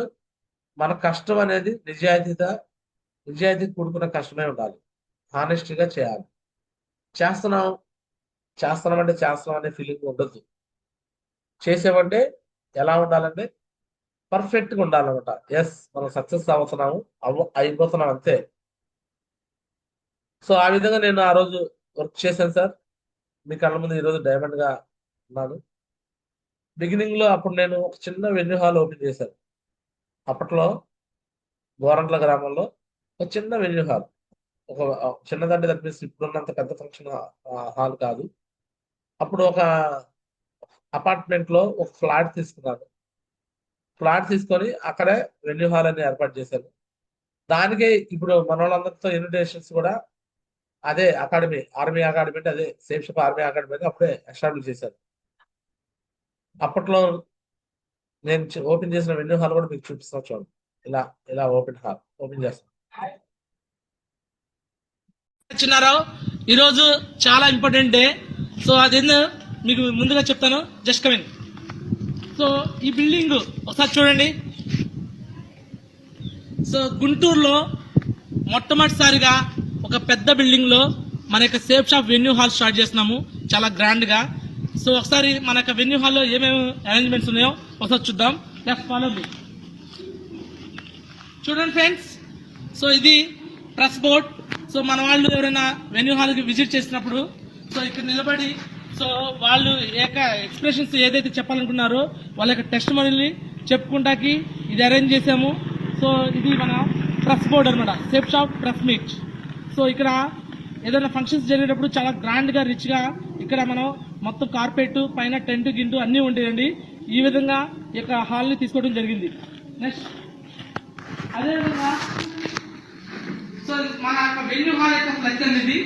మన కష్టం అనేది నిజాయితీ కూడుకున్న కష్టమే ఉండాలి. హానెస్ట్గా చేయాలి. చేస్తున్నాం అనే ఫీలింగ్ ఉండదు. చేసేవంటే ఎలా ఉండాలంటే పర్ఫెక్ట్గా ఉండాలన్నమాట. ఎస్, మనం సక్సెస్ అయిపోతున్నాం అంతే. సో ఆ విధంగా నేను ఆ రోజు వర్క్ చేశాను సార్. మీ కళ్ళ ముందు ఈరోజు డైమండ్ గా ఉన్నాను. బిగినింగ్ లో అప్పుడు నేను ఒక చిన్న వెన్యూ హాల్ ఓపెన్ చేశాను. అప్పట్లో గోరంట్ల గ్రామంలో ఒక చిన్న వెన్యూ హాల్, ఒక చిన్నదంటే దట్ మీన్స్ ఇప్పుడున్నంత పెద్ద ఫంక్షన్ హాల్ కాదు. అప్పుడు ఒక అపార్ట్మెంట్ లో ఒక ఫ్లాట్ తీసుకున్నాను. ఫ్లాట్ తీసుకొని అక్కడే వెన్యూ హాల్ అని ఏర్పాటు చేశాను. దానికే ఇప్పుడు మన వాళ్ళందరితో ఇన్విటేషన్స్ కూడా అదే ఆర్మీ అకాడమీ అంటే అదే సేఫ్ షాప్ ఆర్మీ అకాడమీ అని అప్పుడే ఎస్టాబ్లిష్ చేశాను. అప్పట్లో నేను ఓపెన్ చేసిన వెన్యూ హాల్ కూడా మీకు చూపిస్తాను చూడండి. ఇలా ఓపెన్ చేస్తాను. చిన్నారావు, ఈరోజు చాలా ఇంపార్టెంట్ డే. సో అదేందో మీకు ముందుగా చెప్తాను. Just coming. సో ఈ బిల్డింగ్ ఒకసారి చూడండి. సో గుంటూరులో మొట్టమొదటిసారిగా ఒక పెద్ద బిల్డింగ్ లో మన యొక్క safe shop venue hall start చేస్తున్నాము, చాలా గ్రాండ్ గా. సో ఒకసారి మన యొక్క వెన్యూ హాల్లో ఏమేమి అరేంజ్మెంట్స్ ఉన్నాయో ఒకసారి చూద్దాం. Left follow me. చూడండి ఫ్రెండ్స్, సో ఇది ప్రెస్ బోర్డ్. సో మన వాళ్ళు ఎవరైనా వెన్యూ హాల్కి విజిట్ చేసినప్పుడు సో ఇక్కడ నిలబడి సో వాళ్ళు ఎక్స్ప్రెషన్స్ ఏదైతే చెప్పాలనుకున్నారో వాళ్ళ యొక్క టెస్ట్ మనీని చెప్పుకుంటాకి ఇది అరేంజ్ చేసాము. సో ఇది మన ప్రెస్ బోర్డ్ అనమాట, safe shop press meet. So ఇక్కడ ఏదైనా ఫంక్షన్స్ జరిగేటప్పుడు చాలా గ్రాండ్ గా రిచ్ గా ఇక్కడ మనం మొత్తం కార్పెట్ పైన టెంట్ గింటు అన్నీ ఉంటాయండి. ఈ విధంగా ఈ యొక్క హాల్ ని తీసుకోవడం జరిగింది. నెక్స్ట్ అదేవిధంగా సో మన యొక్క వెన్యూ హాల్ యొక్క ఫ్లెక్స్ అనేది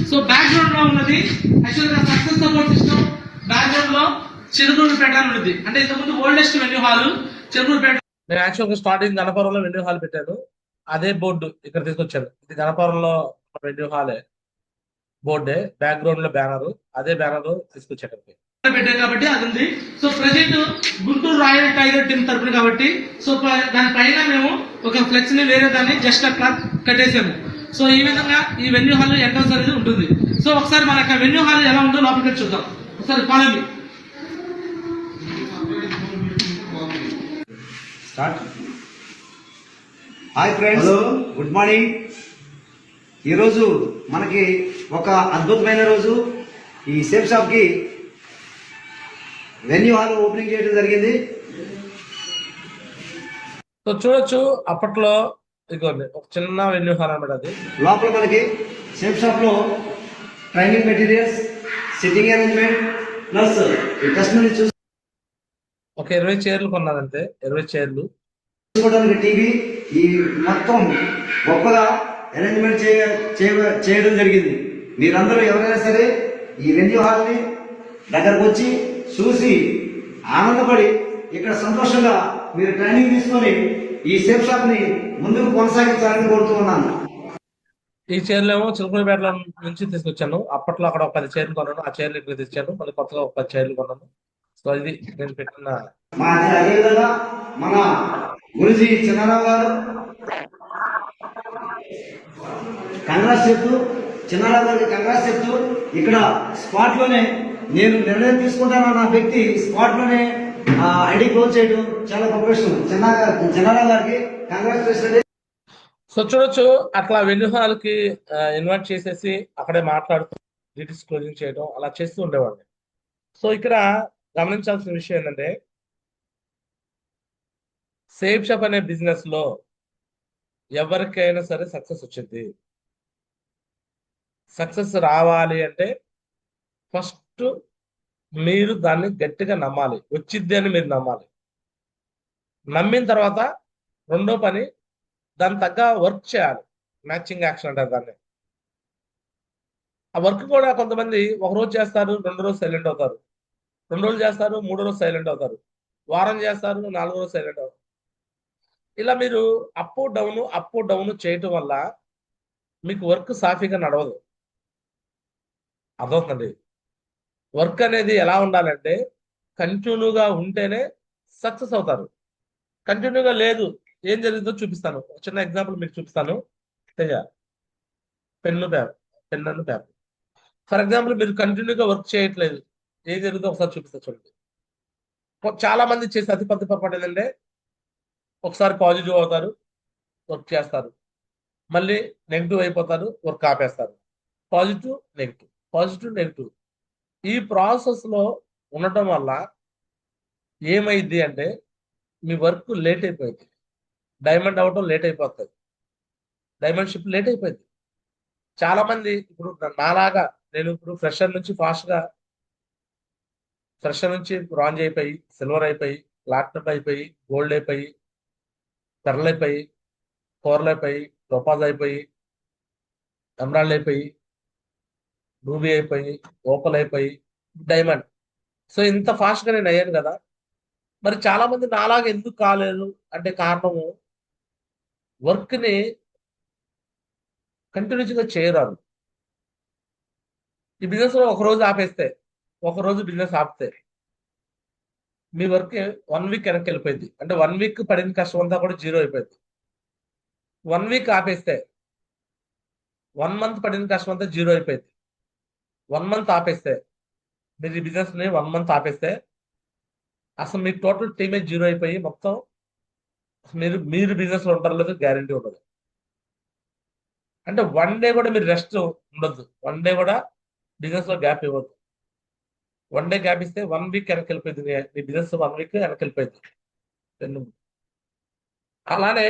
సో బ్యాక్గ్రౌండ్ లో ఉన్నది యాక్చువల్ గా సక్సెస్ సపోర్ట్ సిస్టమ్. బ్యాక్గ్రౌండ్ లో చిరునూరుపేట అని ఉన్నది, అంటే ఇంతకుముందు ఓల్డెస్ట్ వెన్యూ హాల్ చిరునూరుపేట. నేను యాక్చువల్ గా స్టార్టింగ్ గణపురంలో వెన్యూ హాల్ పెట్టాను. అదే బోర్డు ఇక్కడ తీసుకొచ్చాను. ఇది గణపురంలో వెన్యూ హాలే, బోర్డే, బ్యాక్గ్రౌండ్ లో బ్యానర్, అదే బ్యానర్ తీసుకొచ్చాను పెట్టారు కాబట్టి అది ఉంది. So present Guntur royal tiger team తరపున కాబట్టి సో దానిపైన మేము ఒక ఫ్లెక్స్ ని వేరే దాన్ని జస్ట్ అట్లా కట్టేసాము. సో ఈ విధంగా ఈ వెన్యూ హాల్ ఎంట్రన్స్ అనేది ఉంటుంది. సో ఒకసారి మన వెన్యూ హాల్ ఎలా ఉందో లోపలికి చూద్దాం. ఒకసారి follow me. Hi friends, good morning. ఈరోజు మనకి ఒక అద్భుతమైన రోజు. ఈ సేఫ్ షాప్ కి వెన్యూ హాల్ ఓపెనింగ్ చేయడం జరిగింది. సో చూడొచ్చు, అప్పట్లో ఇదిగోండి ఒక చిన్న వెన్యూ హాల్ అన్నమాట. అది లోపల మనకి సేఫ్ షాప్ లో training materials, sitting arrangement plus customer చూసి ఒక 20 చైర్లు కొన్నారంతే, 20 చైర్లు చూసుకోవడానికి టీవీ, ఈ మొత్తం గొప్పగా అరేంజ్మెంట్ చేయడం జరిగింది. మీరందరూ ఎవరైనా సరే ఈ వెన్యూ హాల్ ని దగ్గరకు వచ్చి చూసి ఆనందపడి ఇక్కడ సంతోషంగా మీరు ట్రైనింగ్ తీసుకొని ఈ సేఫ్ షాప్ ని ముందుకు కొనసాగించాలని కోరుతూ ఉన్నాను. ఈ చైర్లు ఏమో చిలకలపేటలో నుంచి తీసుకొచ్చాను. అప్పట్లో అక్కడ ఒక 10 చైర్లు కొన్నాను. ఆ చైర్లు ఇక్కడ తెచ్చాను. మళ్ళీ కొత్తగా ఒక 10 చైర్లు కొన్నాను. సో ఇది నేను పెట్టిన అదేవిధంగా మన గురుజీ చిన్నారావు గారు కంగ్రాస్ చెప్తూ, చిన్నారావు గారికి కంగ్రాస్ చెప్తూ ఇక్కడ స్పాట్ లోనే నేను నిర్ణయం తీసుకుంటానన్న వ్యక్తి స్పాట్ లోనే ఐడి క్లోజ్ చేయడం చాలా గొప్ప విషయం. చిన్నారావు గారికి కంగ్రాచులేషన్. సో చూడొచ్చు, అట్లా వెన్యూ హాల్కి ఇన్వైట్ చేసేసి అక్కడే మాట్లాడుతూ డీటెయిల్స్ క్లోజింగ్ చేయడం అలా చేస్తూ ఉండేవాడిని. సో ఇక్కడ గమనించాల్సిన విషయం ఏంటంటే, సేఫ్ షాప్ అనే బిజినెస్ లో ఎవరికైనా సరే సక్సెస్ వచ్చింది. సక్సెస్ రావాలి అంటే ఫస్ట్ మీరు దాన్ని గట్టిగా నమ్మాలి. వచ్చిద్ది అని మీరు నమ్మాలి. నమ్మిన తర్వాత రెండో పని దాని తగ్గ వర్క్ చేయాలి. మ్యాచింగ్ యాక్షన్ అంటారు దాన్ని. ఆ వర్క్ కూడా కొంతమంది ఒక రోజు చేస్తారు, 2 రోజు సైలెంట్ అవుతారు, 2 రోజులు చేస్తారు, 3 రోజు సైలెంట్ అవుతారు, వారం చేస్తారు, 4 రోజు సైలెంట్ అవుతారు. ఇలా మీరు అప్ డౌన్ చేయటం వల్ల మీకు వర్క్ సాఫీగా నడవదు. అర్థమవుతుంది. వర్క్ అనేది ఎలా ఉండాలంటే కంటిన్యూగా ఉంటేనే సక్సెస్ అవుతారు. కంటిన్యూగా లేదు, ఏం జరిగిందో చూపిస్తాను. చిన్న ఎగ్జాంపుల్ మీకు చూపిస్తాను. Teja, pen paper. For example మీరు కంటిన్యూగా వర్క్ చేయట్లేదు, ఏం జరుగుతుందో ఒకసారి చూపిస్తా చూడండి. చాలా మంది చేసే అతి పెద్ద పొరపాటు ఏంటంటే, ఒకసారి పాజిటివ్ అవుతారు, వర్క్ చేస్తారు, మళ్ళీ నెగిటివ్ అయిపోతారు, వర్క్ ఆపేస్తారు. పాజిటివ్ నెగిటివ్ ఈ ప్రాసెస్ లో ఉండటం వల్ల ఏమైంది అంటే మీ వర్క్ లేట్ అయిపోయింది. డైమండ్ అవటం లేట్ అయిపోతుంది. డైమండ్ షిప్ లేట్ అయిపోయింది. చాలా మంది ఇప్పుడు నాలాగా నేను ఇప్పుడు ఫ్రెషర్ నుంచి బ్రాంజ్ అయిపోయి, సిల్వర్ అయిపోయి, ప్లాటినం అయిపోయి, గోల్డ్ అయిపోయి, పెర్ల్ అయిపోయి, కోరల్ అయిపోయి, టోపాజ్ అయిపోయి, ఎమరాల్డ్ అయిపోయి, రూబీ అయిపోయి, ఓపల్ అయిపోయి, డైమండ్. సో ఇంత ఫాస్ట్ గా నేను అయ్యాను కదా. మరి చాలా మంది నాలాగా ఎందుకు కాలేదు అంటే కారణము వర్క్ ని కంటిన్యూస్గా చేయరాదు. ఈ బిజినెస్ లో ఒక రోజు ఆపేస్తే, ఒక రోజు బిజినెస్ ఆపితే మీ వర్క్ 1 వీక్ వెనక్కి వెళ్ళిపోయింది. అంటే 1 వీక్ పడిన కష్టం అంతా కూడా జీరో అయిపోయింది. 1 వీక్ ఆపేస్తే 1 మంత్ పడిన కష్టం అంతా జీరో అయిపోయింది. 1 మంత్ ఆపేస్తే మీరు ఈ బిజినెస్ ని 1 మంత్ ఆపేస్తే అసలు మీ టోటల్ టీమే జీరో అయిపోయి మొత్తం మీరు బిజినెస్ లో ఉంటారో లేదో గ్యారంటీ ఉండదు. అంటే 1 డే కూడా మీరు రెస్ట్ ఉండొద్దు. 1 డే కూడా బిజినెస్ లో గ్యాప్ ఇవ్వద్దు. 1 డే గ్యాప్ ఇస్తే 1 వీక్ వెనక్కి వెళ్ళిపోయింది. మీ బిజినెస్ 1 వీక్ వెనక్కి వెళ్ళిపోయింది. అలానే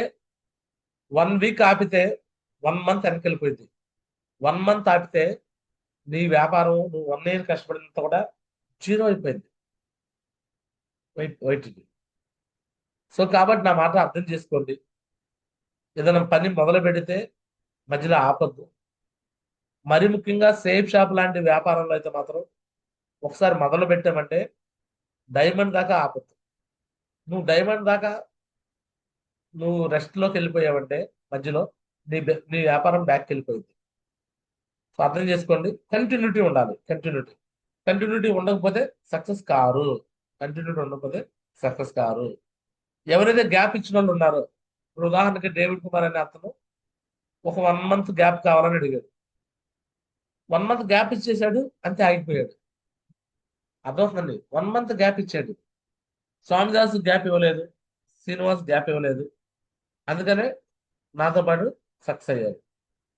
1 వీక్ ఆపితే 1 మంత్ వెనక్కి వెళ్ళిపోయింది. 1 మంత్ ఆపితే నీ వ్యాపారం నువ్వు 1 ఇయర్ కష్టపడినంత కూడా జీరో అయిపోయింది. వైట్. సో కాబట్టి నా మాట అర్థం చేసుకోండి. ఏదైనా పని మొదలు పెడితే మధ్యలో ఆపద్దు. మరి ముఖ్యంగా సేఫ్ షాప్ లాంటి వ్యాపారంలో అయితే మాత్రం ఒకసారి మొదలు పెట్టామంటే డైమండ్ దాకా ఆపద్దు. నువ్వు డైమండ్ దాకా నువ్వు రెస్ట్ లోకి వెళ్ళిపోయావంటే మధ్యలో నీ వ్యాపారం బ్యాక్కి వెళ్ళిపోయింది. సో అర్థం చేసుకోండి. కంటిన్యూటీ ఉండాలి. కంటిన్యూటీ ఉండకపోతే సక్సెస్ కారు. ఎవరైతే గ్యాప్ ఇచ్చిన వాళ్ళు ఉన్నారో, ఇప్పుడు ఉదాహరణకి డేవిడ్ కుమార్ అనే అతను ఒక 1 మంత్ గ్యాప్ కావాలని అడిగాడు. 1 మంత్ గ్యాప్ ఇచ్చేసాడు, అంతే ఆగిపోయాడు. అర్థమవుతుందండి. 1 మంత్ గ్యాప్ ఇచ్చాడు. స్వామిదాస్ గ్యాప్ ఇవ్వలేదు, శ్రీనివాస్ గ్యాప్ ఇవ్వలేదు. అందుకనే నాతో పాటు సక్సెస్ అయ్యారు.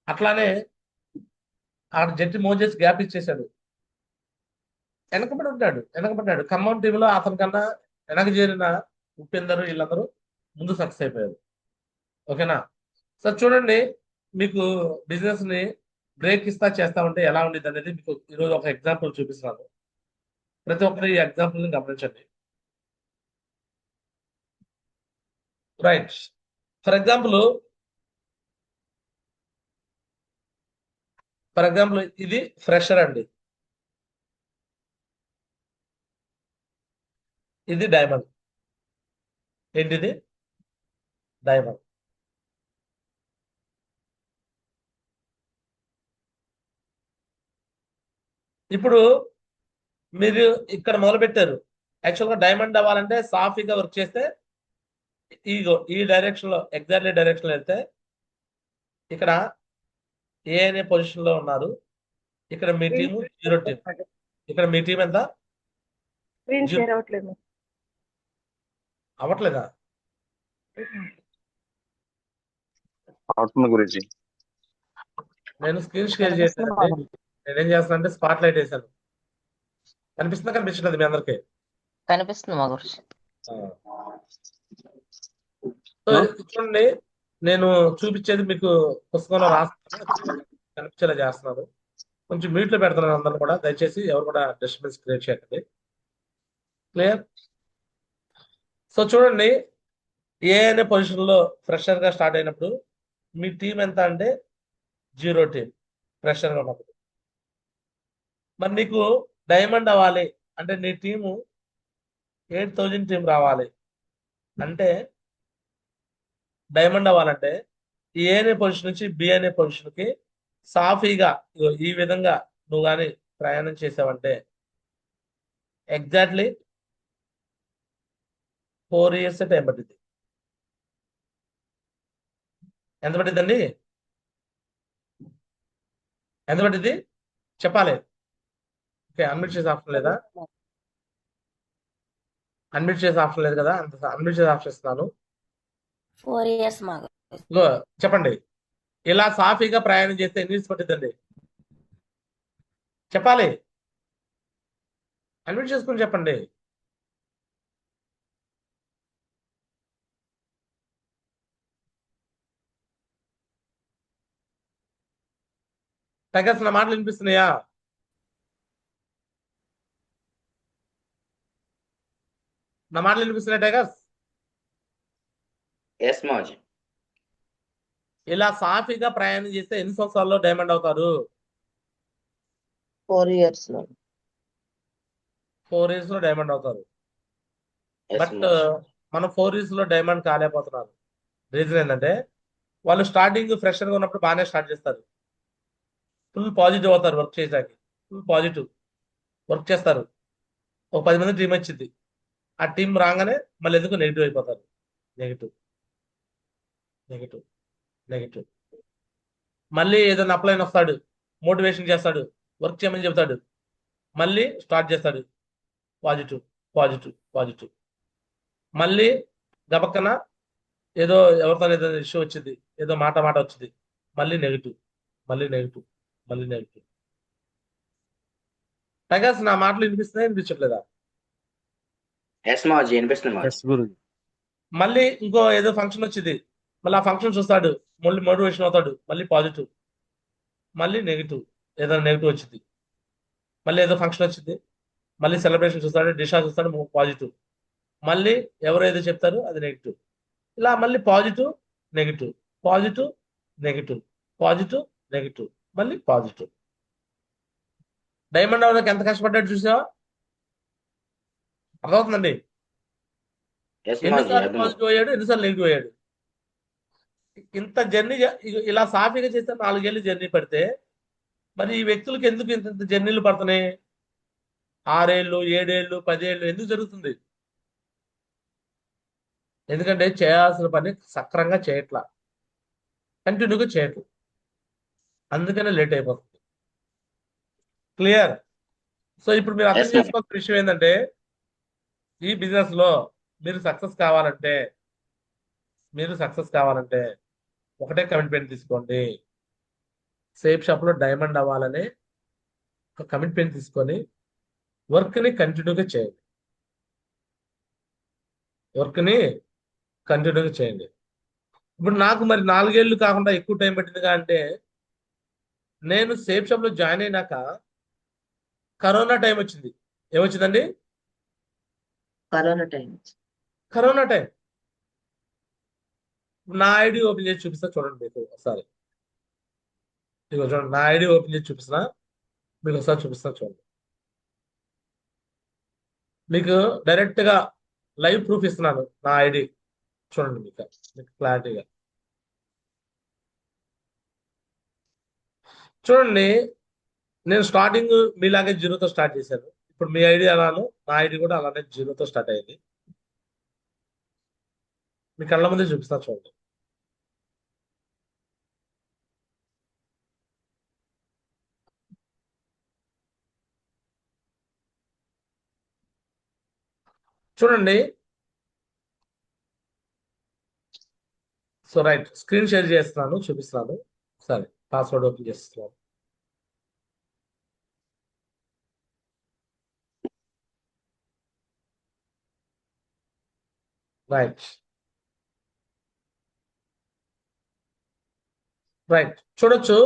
అట్లానే ఆ జట్టి మోజెస్ గ్యాప్ ఇచ్చేశాడు, వెనకబడ్డాడు. ఖమ్మం టీంలో అతని కన్నా వెనక చేరిన ఉపేందర్ వీళ్ళందరూ ముందు సక్సెస్ అయిపోయారు. ఓకేనా? సార్ చూడండి, మీకు బిజినెస్ ని బ్రేక్ చేస్తా ఉంటే ఎలా ఉండేది అనేది మీకు ఈరోజు ఒక ఎగ్జాంపుల్ చూపిస్తున్నాను. ప్రతి ఒక్కరు ఈ ఎగ్జాంపుల్ ని గమనించండి. రైట్. ఫర్ ఎగ్జాంపుల్ ఇది ఫ్రెషర్ అండి. ఇది డైమండ్. ఏంటిది? డైమండ్. ఇప్పుడు మీరు ఇక్కడ మొదలు పెట్టారు. యాక్చువల్గా డైమండ్ అవ్వాలంటే సాఫీగా వర్క్ చేస్తే ఈ డైరెక్షన్ లో ఎగ్జాక్ట్లీ డైరెక్షన్ లో వెళ్తే ఇక్కడ ఏ అనే పొజిషన్ లో ఉన్నారు. ఇక్కడ మీ టీము 0 టీం. ఇక్కడ మీ టీం ఎంత? స్క్రీన్ షేర్ అవ్వట్లేదు. అవ్వట్లేదా? అవుతుంది గురించి. నేను స్క్రీన్ షేర్ చేశానండి. నేనేం చేస్తానంటే స్పాట్ లైట్ వేసాను. కనిపిస్తుందా కనిపించట్లేదు మీ అందరికి? కనిపిస్తుంది మా గురించి. సో చూడండి, నేను చూపించేది మీకు పుస్తకంలో రాస్తున్నాను, కనిపించేలా చేస్తున్నాను. కొంచెం మ్యూట్ లో పెడుతున్నాను అందరూ కూడా. దయచేసి ఎవరు కూడా డిస్టర్బెన్స్ క్రియేట్ చేయకండి. క్లియర్? సో చూడండి, ఏ అనే పొజిషన్ లో ఫ్రెషర్ గా స్టార్ట్ అయినప్పుడు మీ టీం ఎంత అంటే 0 టీం ఫ్రెషర్ గా ఉన్నప్పుడు. మరి నీకు డైమండ్ అవ్వాలి అంటే నీ టీము 8000 టీం రావాలి. అంటే డైమండ్ అవ్వాలంటే ఏ అనే పొజిషన్ నుంచి బి అనే పొజిషన్ కి సాఫీగా ఈ విధంగా నువ్వు కానీ ప్రయాణం చేసావంటే ఎగ్జాక్ట్లీ 4 years టైం పట్టింది. ఎంత పట్టిందండి? ఎంత పట్టింది చెప్పాలి. ఓకే, అన్మ్యూట్ చేసే ఆప్షన్ లేదా? అన్మ్యూట్ చేసే ఆప్షన్ లేదు కదా? అంత అన్మ్యూట్ చేసే ఆప్షన్ ఇస్తున్నాను. 4 years మాకు. ఇగో చెప్పండి, ఇలా సాఫీగా ప్రయాణం చేస్తే ఎన్ని years పట్టిందండి చెప్పాలి. అన్మ్యూట్ చేసుకుని చెప్పండి. టైగర్స్ నా మాటలు వినిపిస్తున్నాయా? నా మాటలు వినిపిస్తున్నాయి టైగర్స్? ఎస్ మాజీ. ఇలా సాఫీగా ప్రయాణం చేస్తే ఎన్ని సంవత్సరాల్లో డైమండ్ అవుతారు? 4 years లో. 4 years లో డైమండ్ అవుతారు. ఎస్ బట్ మనం 4 years లో డైమండ్ కాలేకపోతున్నారు. రీజన్ ఏంటంటే వాళ్ళు స్టార్టింగ్ ఫ్రెషర్ గా ఉన్నప్పుడు బాగానే స్టార్ట్ చేస్తారు. ఫుల్ పాజిటివ్ అవుతారు వర్క్ చేయడానికి. ఫుల్ పాజిటివ్ వర్క్ చేస్తారు. ఒక 10 మంది టీం వచ్చింది. ఆ టీం రాగానే మళ్ళీ ఎందుకు నెగిటివ్ అయిపోతారు. Negative negative negative. మళ్ళీ ఏదైనా అప్లైన్ వస్తాడు, మోటివేషన్ చేస్తాడు, వర్క్ చేయమని చెబుతాడు, మళ్ళీ స్టార్ట్ చేస్తాడు పాజిటివ్ పాజిటివ్ పాజిటివ్. మళ్ళీ గబక్కన ఏదో ఎవరితో ఏదో ఇష్యూ వచ్చింది, ఏదో మాట వచ్చింది, మళ్ళీ నెగిటివ్ మళ్ళీ నెగిటివ్ మళ్ళీ నెగిటివ్. టైగర్స్ నా మాటలు వినిపిస్తున్నాయి వినిపించట్లేదా? ఎస్ మాజీ వినిపిస్తుంది మాజీ. ఎస్ గురుజీ. మళ్ళీ ఇంకో ఏదో ఫంక్షన్ వచ్చింది, మళ్ళీ ఆ ఫంక్షన్ చూస్తాడు, మళ్ళీ మోటివేషన్ అవుతాడు, మళ్ళీ పాజిటివ్ మళ్ళీ నెగిటివ్. ఏదైనా నెగిటివ్ వచ్చింది, మళ్ళీ ఏదో ఫంక్షన్ వచ్చింది, మళ్ళీ సెలబ్రేషన్ చూస్తాడు, డిషా చూస్తాడు, పాజిటివ్. మళ్ళీ ఎవరు ఏదో చెప్తారు అది నెగిటివ్. ఇలా మళ్ళీ positive negative positive negative positive negative మళ్ళీ పాజిటివ్. డైమండ్ అవ్వడానికి ఎంత కష్టపడ్డాడు చూసావా? అర్థమవుతుందండి? ఎస్ మాజీ ఎన్నిసార్లు అర్థం. పాజిటివ్ అయ్యాడు, ఎన్నిసార్లు నెగిటివ్ అయ్యాడు. ఇంత జర్నీ ఇలా సాఫీగా చేస్తే 4 ఏళ్ళు జర్నీ పడితే మరి ఈ వ్యక్తులకు ఎందుకు ఇంత ఇంత జర్నీలు పడుతున్నాయి? 6 ఏళ్ళు 7 ఏళ్ళు 10 ఏళ్ళు ఎందుకు జరుగుతుంది? ఎందుకంటే చేయాల్సిన పని సక్రంగా చేయట్లా, కంటిన్యూగా చేయట్లా, అందుకనే లేట్ అయిపోతుంది. క్లియర్? సో ఇప్పుడు మీరు అర్థం Yes, ma'am. చేసుకోవాల్సిన విషయం ఏంటంటే ఈ బిజినెస్ లో మీరు సక్సెస్ కావాలంటే ఒకటే కమిట్మెంట్ తీసుకోండి. సేఫ్ షాప్ లో డైమండ్ అవ్వాలని ఒక కమిట్మెంట్ తీసుకొని వర్క్ ని కంటిన్యూగా చేయండి. ఇప్పుడు నాకు మరి 4 ఏళ్ళు కాకుండా ఎక్కువ టైం పట్టిందిగా అంటే నేను సేఫ్ షాప్ లో జాయిన్ అయినాక కరోనా టైం వచ్చింది. ఏమొచ్చిందండి? Corona time. నా ఐడి ఓపెన్ చేసి చూపిస్తా చూడండి మీకు ఒకసారి. ఇదిగో చూడండి, నా ఐడి ఓపెన్ చేసి చూపిస్తున్నా మీకు ఒకసారి చూపిస్తా చూడండి. మీకు డైరెక్ట్ గా లైవ్ ప్రూఫ్ ఇస్తున్నాను నా ఐడి చూడండి మీకు క్లారిటీగా చూడండి. నేను స్టార్టింగ్ మీలాగే జీరోతో స్టార్ట్ చేశాను. ఇప్పుడు మీ ఐడి అలాను నా ఐడి కూడా అలానే జీరోతో స్టార్ట్ అయింది. మీ కళ్ళ ముందే చూపిస్తాను చూడండి. చూడండి. సో రైట్, స్క్రీన్ షేర్ చేస్తున్నాను, చూపిస్తున్నాను. సరే, పాస్వర్డ్ ఓపెన్ చేస్తున్నాను. రైట్ రైట్ చూడొచ్చు.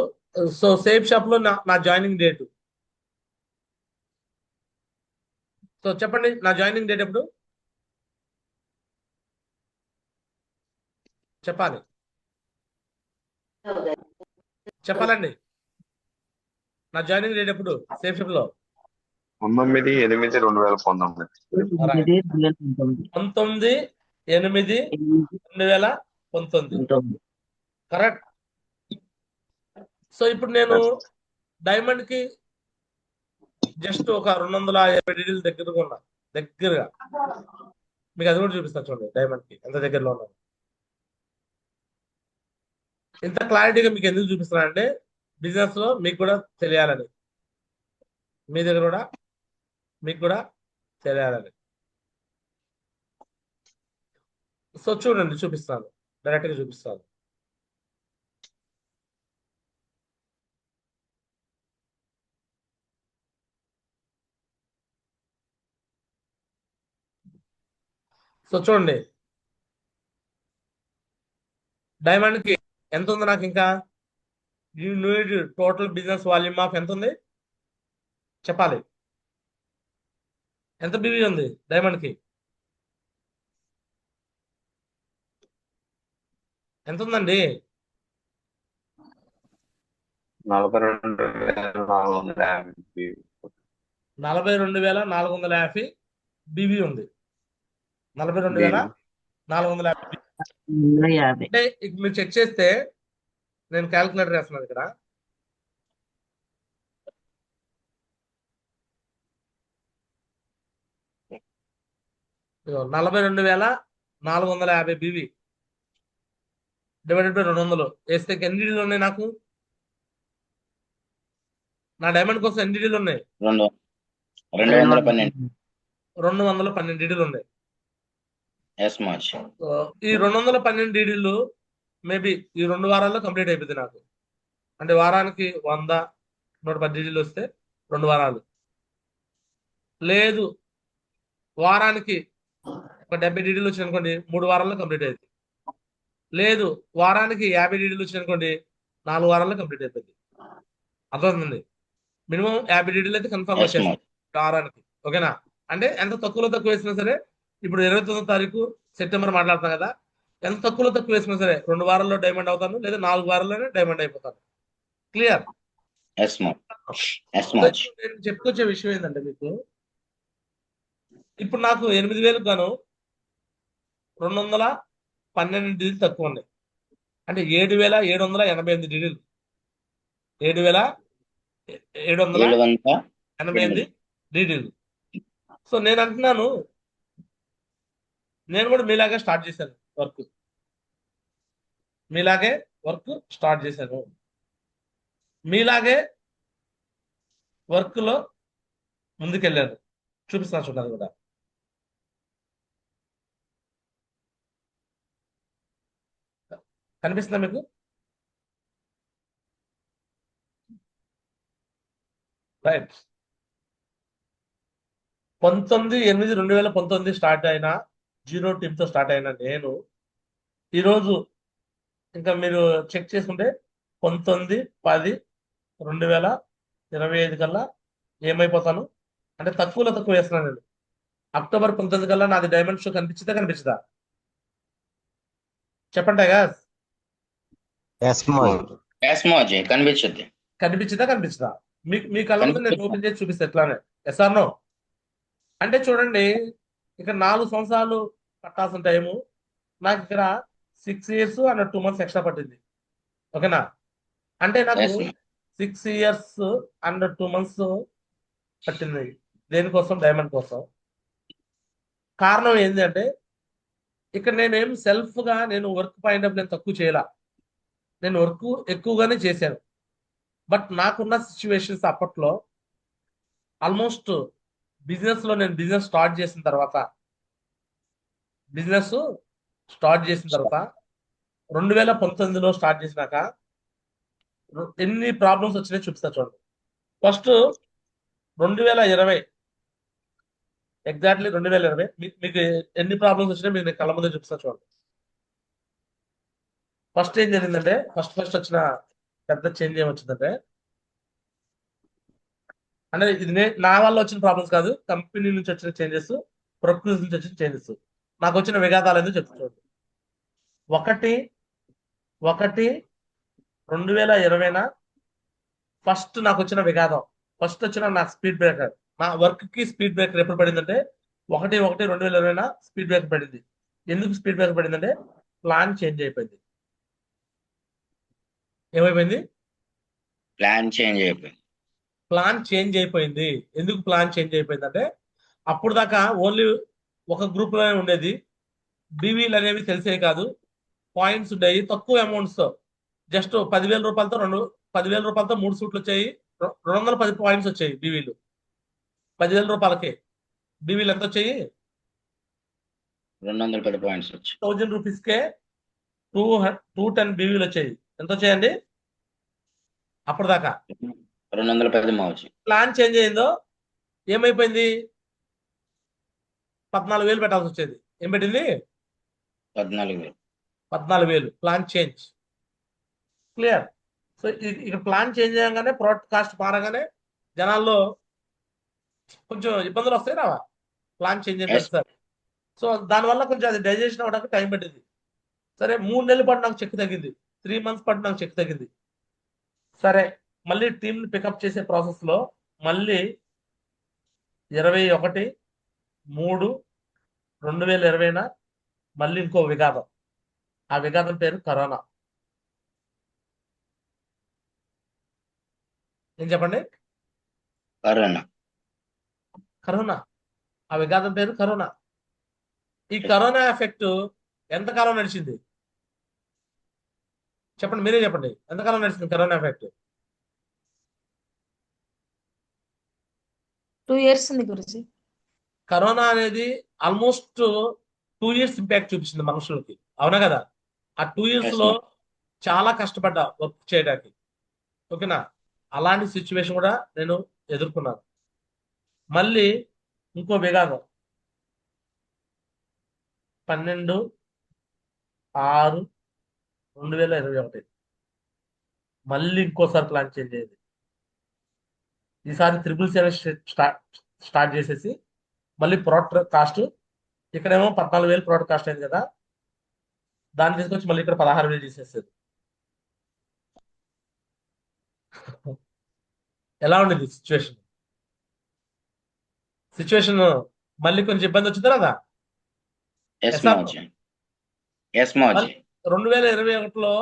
సో సేఫ్ షాప్ లో నా జాయినింగ్ డేట్. సో చెప్పండి, నా జాయినింగ్ డేట్ ఎప్పుడు చెప్పాలండి. నా జాయినింగ్ డేట్ ఎప్పుడు సేఫ్ షాప్ లో? 19/8/2019. 19/8/2019. కరెక్ట్. సో ఇప్పుడు నేను డైమండ్ కి జస్ట్ ఒక 250 డీటెయిల్స్ దగ్గరగా మీకు అది కూడా చూపిస్తాను చూడండి. డైమండ్ కి ఎంత దగ్గరలో ఉన్నాను. ఇంత క్లారిటీగా మీకు ఎందుకు చూపిస్తున్నా అంటే బిజినెస్ లో మీకు కూడా తెలియాలని, మీ దగ్గర కూడా మీకు కూడా తెలియాలని. సో చూడండి, చూపిస్తాను, డైరెక్ట్ గా చూపిస్తాను. సో చూడండి, డైమండ్ కి ఎంత ఉంది నాకు ఇంకా? You need total business volume of ఎంత ఉంది చెప్పాలి. ఎంత బివి ఉంది డైమండ్ కి? ఎంత ఉందండి? 42,450 బివి ఉంది. 42,450. అంటే ఇప్పుడు మీరు చెక్ చేస్తే, నేను క్యాల్కులేటర్ వేస్తున్నాను ఇక్కడ. ఇదిగో 42,450 బివి డివైడెడ్ బై 200 వేస్తే ఎన్ని డీడీలు ఉన్నాయి నాకు? నా డైమండ్ కోసం ఎన్ని డీడీలు ఉన్నాయి? 212 డీడీలు ఉన్నాయి. ఈ 212 డీడీలు మేబీ ఈ 2 వారాల్లో కంప్లీట్ అయిపోయింది నాకు. అంటే వారానికి 100, 110 డీడీలు వస్తే 2 వారాలు. లేదు, వారానికి ఒక 70 డీడీలు వచ్చినాయి అనుకోండి, 3 వారాల్లో కంప్లీట్ అయింది. లేదు, వారానికి 50 డీడీలు వచ్చినాయి అనుకోండి, 4 వారాల్లో కంప్లీట్ అయిపోయింది. అర్థమవుతుంది? మినిమం 50 డీడీలు అయితే కన్ఫర్మ్ వచ్చేస్తాయి వారానికి. ఓకేనా? అంటే ఎంత తక్కువలో తక్కువ వేసినా సరే, ఇప్పుడు 29వ తారీఖు సెప్టెంబర్ మాట్లాడుతాం కదా, ఎంత తక్కువలో తక్కువ వేసినా సరే 2 వారాల్లో డైమండ్ అవుతాను, లేదా 4 వారాల్లోనే డైమండ్ అయిపోతాను. క్లియర్? నేను చెప్పుకొచ్చే విషయం ఏంటంటే, మీకు ఇప్పుడు నాకు 8,000 గాను 212 డీడీలు తక్కువ ఉన్నాయి. అంటే 7,788 డీడీలు. 7,788 డీడీలు. సో నేను అంటున్నాను, నేను కూడా మీలాగే స్టార్ట్ చేశాను వర్క్. మీలాగే వర్క్ లో ముందుకెళ్ళాను. చూపిస్తాను చూడాలి కూడా. కనిపిస్తుందా మీకు? రైట్. 19/8/2019 స్టార్ట్ అయిన జీరో టీమ్తో స్టార్ట్ అయిన నేను ఈరోజు ఇంకా మీరు చెక్ చేసుకుంటే 19/10/2025 కల్లా ఏమైపోతాను అంటే తక్కువలో తక్కువ వేస్తున్నాను నేను. అక్టోబర్ 19 కల్లా నాది డైమండ్ షో కనిపించదా? చెప్పండి గాస్. కనిపించదా? మీ కళ్ళ ముందు నేను ఓపెన్ చేసి చూపిస్తా ఎట్లానే. Yes or no? అంటే చూడండి, ఇక్కడ 4 సంవత్సరాలు పట్టాల్సిన టైము నాకు ఇక్కడ 6 years అండ్ 2 months ఎక్స్ట్రా పట్టింది. ఓకేనా? అంటే నాకు yes ma'am 6 years and 2 months పట్టింది. దేనికోసం? డైమండ్ కోసం. కారణం ఏంటి అంటే ఇక్కడ నేనేం సెల్ఫ్గా నేను వర్క్ పాయింట్ ఆఫ్ నేను తక్కువ చేయాల, నేను వర్క్ ఎక్కువగానే చేశాను. బట్ నాకున్న సిచ్యువేషన్స్ అప్పట్లో ఆల్మోస్ట్ బిజినెస్లో నేను బిజినెస్ స్టార్ట్ చేసిన తర్వాత 2019లో స్టార్ట్ చేసినాక ఎన్ని ప్రాబ్లమ్స్ వచ్చినాయి చూపిస్తా చూడండి. ఫస్ట్ 2020 ఎగ్జాక్ట్లీ 2020 మీకు ఎన్ని ప్రాబ్లమ్స్ వచ్చినాయి మీకు నేను కళ్ళ ముందే చూపిస్తా చూడండి. ఫస్ట్ ఏం జరిగిందంటే ఫస్ట్ వచ్చిన పెద్ద చేంజ్ ఏమొచ్చిందంటే, అంటే ఇది నా వల్ల వచ్చిన ప్రాబ్లమ్స్ కాదు, కంపెనీ నుంచి వచ్చిన చేంజెస్, ప్రకృతి నుంచి వచ్చిన చేంజెస్, నాకు వచ్చిన విఘాతాలు ఎందుకు చెప్తా చూడండి. 1/1/2020 ఫస్ట్ నాకు వచ్చిన విఘాతం, ఫస్ట్ వచ్చిన నాకు స్పీడ్ బ్రేకర్. నా వర్క్ కి స్పీడ్ బ్రేకర్ ఎప్పుడు పడిందంటే 1/1/2020 స్పీడ్ బ్రేకర్ పడింది. ఎందుకు స్పీడ్ బ్రేకర్ పడిందంటే ప్లాన్ చేంజ్ అయిపోయింది. ఏమైపోయింది? ప్లాన్ చేంజ్ అయిపోయింది. ప్లాన్ చేంజ్ అయిపోయింది. ఎందుకు ప్లాన్ చేంజ్ అయిపోయింది అంటే అప్పుడు దాకా ఓన్లీ ఒక గ్రూప్ లోనే ఉండేది, బీవీలు అనేవి తెలిసే కాదు, పాయింట్స్ ఉండేవి తక్కువ అమౌంట్స్ తో, జస్ట్ 10,000 రూపాయలతో 3 సూట్లు వచ్చాయి, 210 పాయింట్స్ వచ్చాయి బీవీలు. 10,000 రూపాయలకే బీవీలు ఎంత వచ్చాయి? 210 points వచ్చి 1000 రూపీస్కే 210 బీవీలు వచ్చాయి. ఎంత వచ్చాయండి అప్పటిదాకా? 210 వచ్చి. ప్లాన్ చేంజ్ అయిందో ఏమైపోయింది? 14,000 పెట్టాల్సి వచ్చేది. ఏం పెట్టింది? 14,000 ప్లాన్ చేంజ్. క్లియర్? సో ఇక ప్లాన్ చేంజ్ చేయగానే ప్రోడక్ట్ కాస్ట్ మారగానే జనాల్లో కొంచెం ఇబ్బందులు వస్తాయి రావా? ప్లాన్ చేంజ్ అయిపోయింది సార్. సో దానివల్ల కొంచెం అది డైజెషన్ అవ్వడానికి టైం పట్టింది. సరే 3 నెలల పాటు నాకు చెక్ తగ్గింది, 3 months పాటు నాకు చెక్ తగ్గింది. సరే మళ్ళీ టీంని పికప్ చేసే ప్రాసెస్లో మళ్ళీ 21/3/2020 మళ్ళీ ఇంకో విఘాతం. ఆ విఘాతం పేరు కరోనా. ఏం చెప్పండి? కరోనా. ఆ విఘాతం పేరు కరోనా. ఈ కరోనా ఎఫెక్ట్ ఎంతకాలం నడిచింది చెప్పండి, మీరే చెప్పండి. ఎంతకాలం నడిచింది కరోనా ఎఫెక్ట్? 2 years ఉంది గురుజీ. కరోనా అనేది ఆల్మోస్ట్ 2 years ఇంపాక్ట్ చూపించింది మనుషులకి, అవునా కదా? ఆ 2 years లో చాలా కష్టపడ్డా వర్క్ చేయడానికి. ఓకేనా? అలాంటి సిచ్యువేషన్ కూడా నేను ఎదుర్కొన్నాను. మళ్ళీ ఇంకో విఘాతం 12/6/2021 మళ్ళీ ఇంకోసారి ప్లాన్ చేంజ్ అయ్యేది. ఈసారి 777 స్టార్ట్ చేసేసి మళ్ళీ ప్రోడక్ట్ కాస్ట్ ఇక్కడేమో 14,000 ప్రోడక్ట్ కాస్ట్ అయింది కదా, దాన్ని తీసుకొచ్చి మళ్ళీ ఇక్కడ 16,000 చేసేసేది. ఎలా ఉండేది సిచ్యువేషన్? మళ్ళీ కొంచెం ఇబ్బంది వచ్చిందా కదా? 2021లో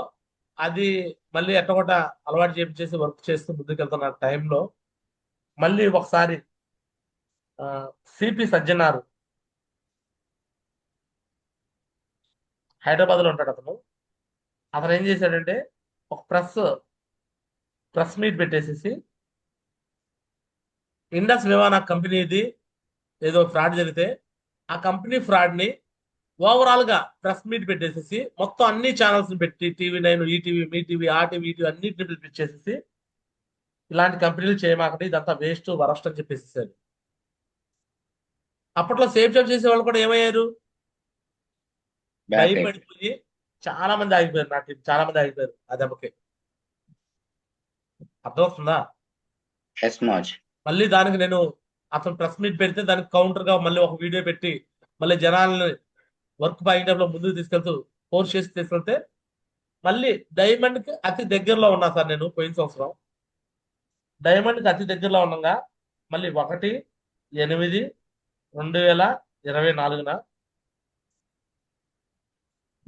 అది మళ్ళీ ఎట్టగొట్ట అలవాటు చేసి వర్క్ చేస్తూ ముందుకెళ్తున్న టైంలో మళ్ళీ ఒకసారి సిపి సజ్జనారు హైదరాబాద్ లో ఉంటాడు. అతను ఏం చేశాడంటే ఒక ప్రెస్ మీట్ పెట్టేసేసి ఇండస్ విమాన కంపెనీది ఏదో ఫ్రాడ్ జరిగితే ఆ కంపెనీ ఫ్రాడ్ ని ఓవరాల్ గా ప్రెస్ మీట్ పెట్టేసేసి మొత్తం అన్ని ఛానల్స్ పెట్టి TV9, ఈటీవీ, మీ టీవీ, ఆ టీవీ, ఈటీవీ అన్నింటిని పిలిపించేసేసి ఇలాంటి కంపెనీలు చేయమాకండి, ఇదంతా వేస్ట్ వరస్ట్ అని చెప్పేసేసారు. అప్పట్లో సేఫ్ జాబ్ చేసే వాళ్ళు కూడా ఏమయ్యారు? భయపడిపోయి చాలా మంది ఆగిపోయారు. నా టీం చాలా మంది ఆగిపోయారు ఆ దెబ్బకి. అర్థమవుతుందా? మళ్ళీ దానికి నేను అతను ప్రెస్ మీట్ పెడితే దానికి కౌంటర్ గా మళ్ళీ ఒక వీడియో పెట్టి మళ్ళీ జనాలని వర్క్ పాయింట్ ఆఫ్ లో ముందుకు తీసుకెళ్తూ ఫోర్స్ చేసి తీసుకెళ్తే మళ్ళీ డైమండ్ కి అతి దగ్గరలో ఉన్నా సార్ నేను. పోయిన సంవత్సరం డైమండ్ కి అతి దగ్గరలో ఉండగా మళ్ళీ 1/8/2021 24న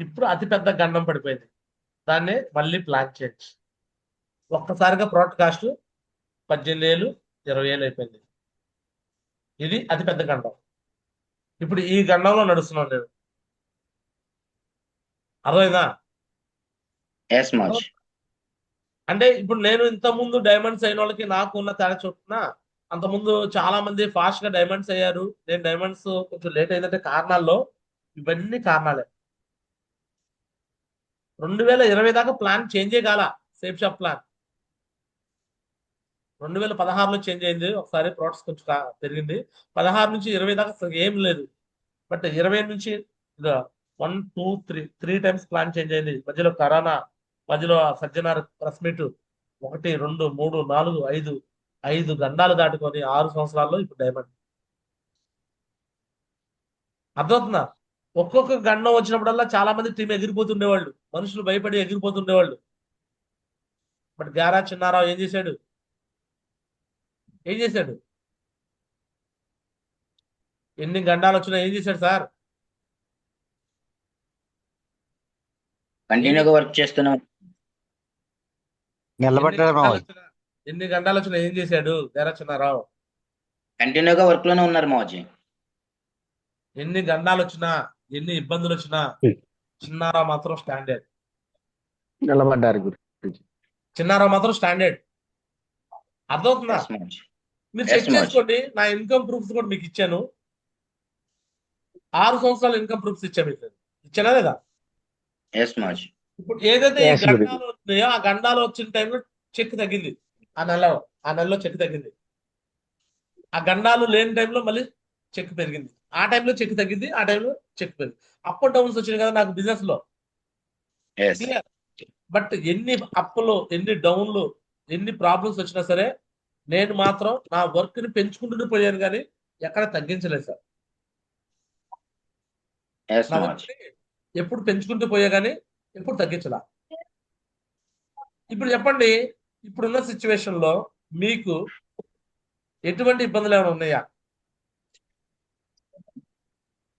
ఇప్పుడు అతిపెద్ద గండం పడిపోయింది. దాన్ని మళ్ళీ ప్లాన్ చేంజ్. ఒక్కసారిగా ప్రోడక్ట్ కాస్ట్ 18,000 20,000 అయిపోయింది. ఇది అతిపెద్ద గండం. ఇప్పుడు ఈ గండంలో నడుస్తున్నాను నేను. అర్థమైందా? ఎస్ మావజీ. అంటే ఇప్పుడు నేను ఇంతకుముందు డైమండ్స్ అయిన వాళ్ళకి నాకు ఉన్న తేడా చొప్పున అంతకుముందు చాలా మంది ఫాస్ట్ గా డైమండ్స్ అయ్యారు. నేను డైమండ్స్ కొంచెం లేట్ అయిందంటే కారణాల్లో ఇవన్నీ కారణాలే. 2020 దాకా ప్లాన్ చేంజే కాల. సేఫ్ షాప్ ప్లాన్ 2016లో చేంజ్ అయింది. ఒకసారి ప్రోడక్ట్స్ కొంచెం పెరిగింది. 16 నుంచి 20 దాకా అసలు ఏం లేదు. బట్ 20 నుంచి 1 2 3 టైమ్స్ ప్లాన్ చేంజ్ అయింది. మధ్యలో కరోనా, మధ్యలో సజ్జనార్ ప్రెస్ మీట్ 1 2 3 4 5 గండాలు దాటుకొని 6 సంవత్సరాల్లో ఇప్పుడు డైమండ్. అర్థమవుతుందా? ఒక్కొక్క గండం వచ్చినప్పుడల్లా చాలా మంది టీం ఎగిరిపోతుండేవాళ్ళు. మనుషులు భయపడి ఎగిరిపోతుండేవాళ్ళు. బట్ గారా చిన్నారావు ఏం చేశాడు? ఎన్ని గండాలు వచ్చినా ఏం చేశాడు సార్? కంటిన్యూగా వర్క్ చేస్తున్నాం. ఎన్ని గండాలు వచ్చినా ఏం చేశాడు గారా చిన్నారావు? కంటిన్యూగా వర్క్ లోనే ఉన్నారు మావజీ. ఎన్ని గండాలు వచ్చినా, ఎన్ని ఇబ్బందులు వచ్చినా చిన్నారావు మాత్రం స్టాండర్డ్. నిలబడ్డారు గురు. చిన్నారావు మాత్రం స్టాండర్డ్. అర్థమవుతుందా? ఎస్ మావజీ. మీరు Yes, చెక్ Manoj. చేసుకోండి. నా ఇన్కమ్ ప్రూఫ్స్ కూడా మీకు ఇచ్చాను. 6 సంవత్సరాల ఇన్కమ్ ప్రూఫ్స్ ఇచ్చానా లేదా? ఎస్ మావజీ. ఇప్పుడు ఏదైతే ఈ Yes, Guru. గండాలు వచ్చినాయో ఆ గండాలు వచ్చిన టైంలో చెక్ తగ్గింది. ఆ నెలలో చెక్ తగ్గింది. ఆ గండాలు లేని టైంలో మళ్ళీ చెక్ పెరిగింది. ఆ టైంలో చెక్ తగ్గింది, ఆ టైంలో చెక్ పెరిగింది. అప్ అండ్ డౌన్స్ వచ్చినాయి కదా నాకు బిజినెస్ లో. ఎస్. బట్ ఎన్ని అప్పులు, ఎన్ని డౌన్లు, ఎన్ని ప్రాబ్లమ్స్ వచ్చినా సరే నేను మాత్రం నా వర్క్ ని పెంచుకుంటూనే పోయాను, కానీ ఎక్కడ తగ్గించలేదు సార్. ఎస్ నా మావజీ. వర్క్ ని ఎప్పుడు పెంచుకుంటూ పోయా కానీ ఎప్పుడు తగ్గించలా. ఇప్పుడు చెప్పండి, ఇప్పుడున్న సిచ్యువేషన్ లో మీకు ఎటువంటి ఇబ్బందులు ఏమైనా ఉన్నాయా?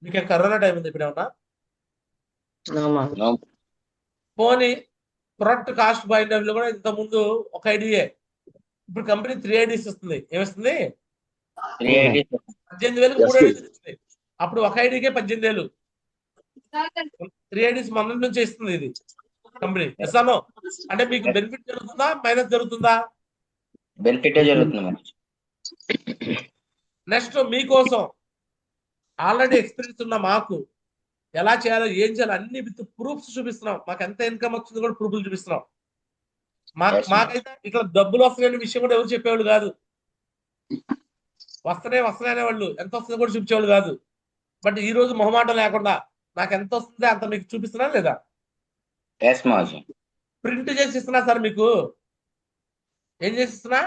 మీకు కరోనా టైం ఉంది ఇప్పుడు ఏమన్నా? నో. పోనీ product cost point of view కూడా ఇంత ముందు ఒక ఐడియే. ఇప్పుడు కంపెనీ 3 ఐడీస్ ఇస్తుంది. ఏమిస్తుంది? 18,000 3 ఐడీస్ ఇస్తుంది. అప్పుడు ఒక ఐడీకే 18,000. 3 ఐడీస్ మన నుంచి ఇస్తుంది ఇది కంపెనీ. ఎస్ఆనో అంటే మీకు బెనిఫిట్ జరుగుతుందా, మైనస్ జరుగుతుందా? బెనిఫిటే జరుగుతుంది మావజీ. నెక్స్ట్ మీకోసం ఆల్రెడీ ఎక్స్పీరియన్స్ ఉన్న మాకు ఎలా చేయాలో, ఏం చేయాలో అన్ని విత్ ప్రూఫ్స్ చూపిస్తున్నాం. మాకు ఎంత ఇన్కమ్ వచ్చింది కూడా ప్రూఫ్లు చూపిస్తున్నాం. Yes, ma'am. మాకైతే ఇక్కడ డబ్బులు వస్తున్నాయనే విషయం కూడా ఎవరు చెప్పేవాళ్ళు కాదు. వస్తున్నాయి అనేవాళ్ళు, ఎంత వస్తుందో కూడా చూపించేవాళ్ళు కాదు. బట్ ఈ రోజు మొహమాటం లేకుండా నాకు ఎంత వస్తుందో అంత మీకు చూపిస్తున్నా లేదా? ఎస్ మావజీ. ప్రింట్ చేసి ఇస్తున్నా సార్. మీకు ఏం చేసి ఇస్తున్నా?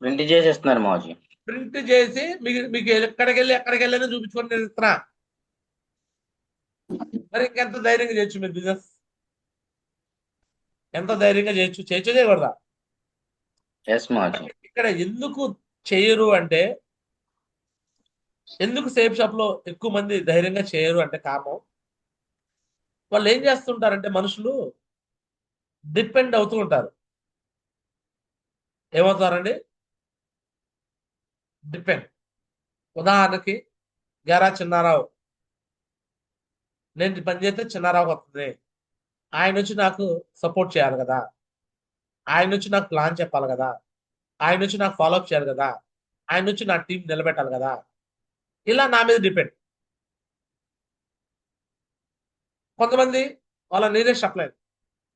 ప్రింట్ చేసేస్తున్నారు మావజీ. ప్రింట్ చేసి మీకు ఎక్కడికి వెళ్ళని చూపించుకొని నేను ఇస్తున్నా. మరి ఇంకెంత ధైర్యంగా చేయొచ్చు మీరు బిజినెస్? ఎంత ధైర్యంగా చేయొచ్చు చేయకూడదా? ఎస్ మావజీ. ఇక్కడ ఎందుకు చేయరు అంటే, ఎందుకు సేఫ్ షాప్ లో ఎక్కువ మంది ధైర్యంగా చేయరు అంటే కారణం, వాళ్ళు ఏం చేస్తుంటారంటే మనుషులు డిపెండ్ అవుతూ ఉంటారు. ఏమవుతారండి? డిపెండ్. ఉదాహరణకి గారా చిన్నారావు, నేను పని చేస్తే చిన్నారావు వస్తుంది. ఆయన వచ్చి నాకు సపోర్ట్ చేయాలి కదా, ఆయన వచ్చి నాకు ప్లాన్ చెప్పాలి కదా, ఆయన వచ్చి నాకు ఫాలోఅప్ చేయాలి కదా, ఆయన వచ్చి నా టీం నిలబెట్టాలి కదా. ఇలా నా మీద డిపెండ్. కొంతమంది వాళ్ళ నీరెస్ట్ అప్లై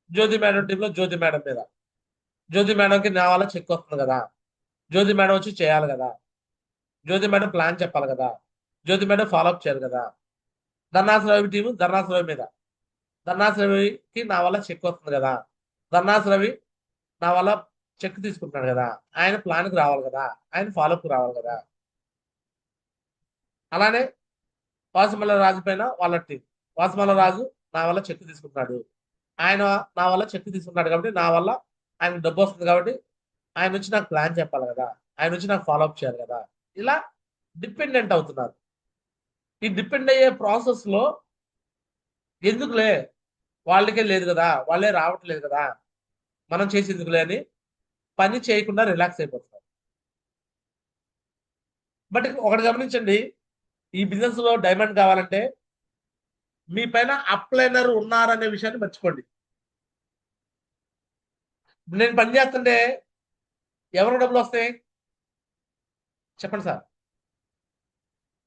జ్యోతి మేడం టీంలో జ్యోతి మేడం మీద, జ్యోతి మేడంకి నా వల్ల చెక్ వస్తుంది కదా, జ్యోతి మేడం వచ్చి చేయాలి కదా, జ్యోతి మేడం ప్లాన్ చెప్పాలి కదా, జ్యోతి మేడం ఫాలోఅప్ చేయాలి కదా. ధర్నాస్ రవి టీము ధర్నాస్ రవి మీద, ధర్నాస్ రవికి నా వల్ల చెక్ వస్తుంది కదా, ధర్నాస్ రవి నా వల్ల చెక్ తీసుకుంటున్నాడు కదా, ఆయన ప్లాన్కి రావాలి కదా, ఆయన ఫాలోఅప్కి రావాలి కదా. అలానే వాసుమల్ల రాజు పైన వాళ్ళ టీం, వాసుమల్ల రాజు నా వల్ల చెక్ తీసుకుంటున్నాడు, ఆయన నా వల్ల చెక్ తీసుకుంటున్నాడు కాబట్టి నా వల్ల ఆయన డబ్బు వస్తుంది కాబట్టి ఆయన వచ్చి నాకు ప్లాన్ చెప్పాలి కదా, ఆయన వచ్చి నాకు ఫాలోఅప్ చేయాలి కదా. ఇలా డిపెండెంట్ అవుతున్నారు. ఈ డిపెండ్ అయ్యే ప్రాసెస్ లో ఎందుకులే వాళ్ళకే లేదు కదా, వాళ్ళే రావట్లేదు కదా, మనం చేసేందుకులే అని పని చేయకుండా రిలాక్స్ అయిపోతున్నారు. బట్ ఒకటి గమనించండి, ఈ బిజినెస్ లో డైమండ్ కావాలంటే మీ పైన అప్లైనర్ ఉన్నారనే విషయాన్ని మర్చిపోండి. నేను పని చేస్తుంటే ఎవరికి డబ్బులు వస్తాయి చెప్పండి సార్?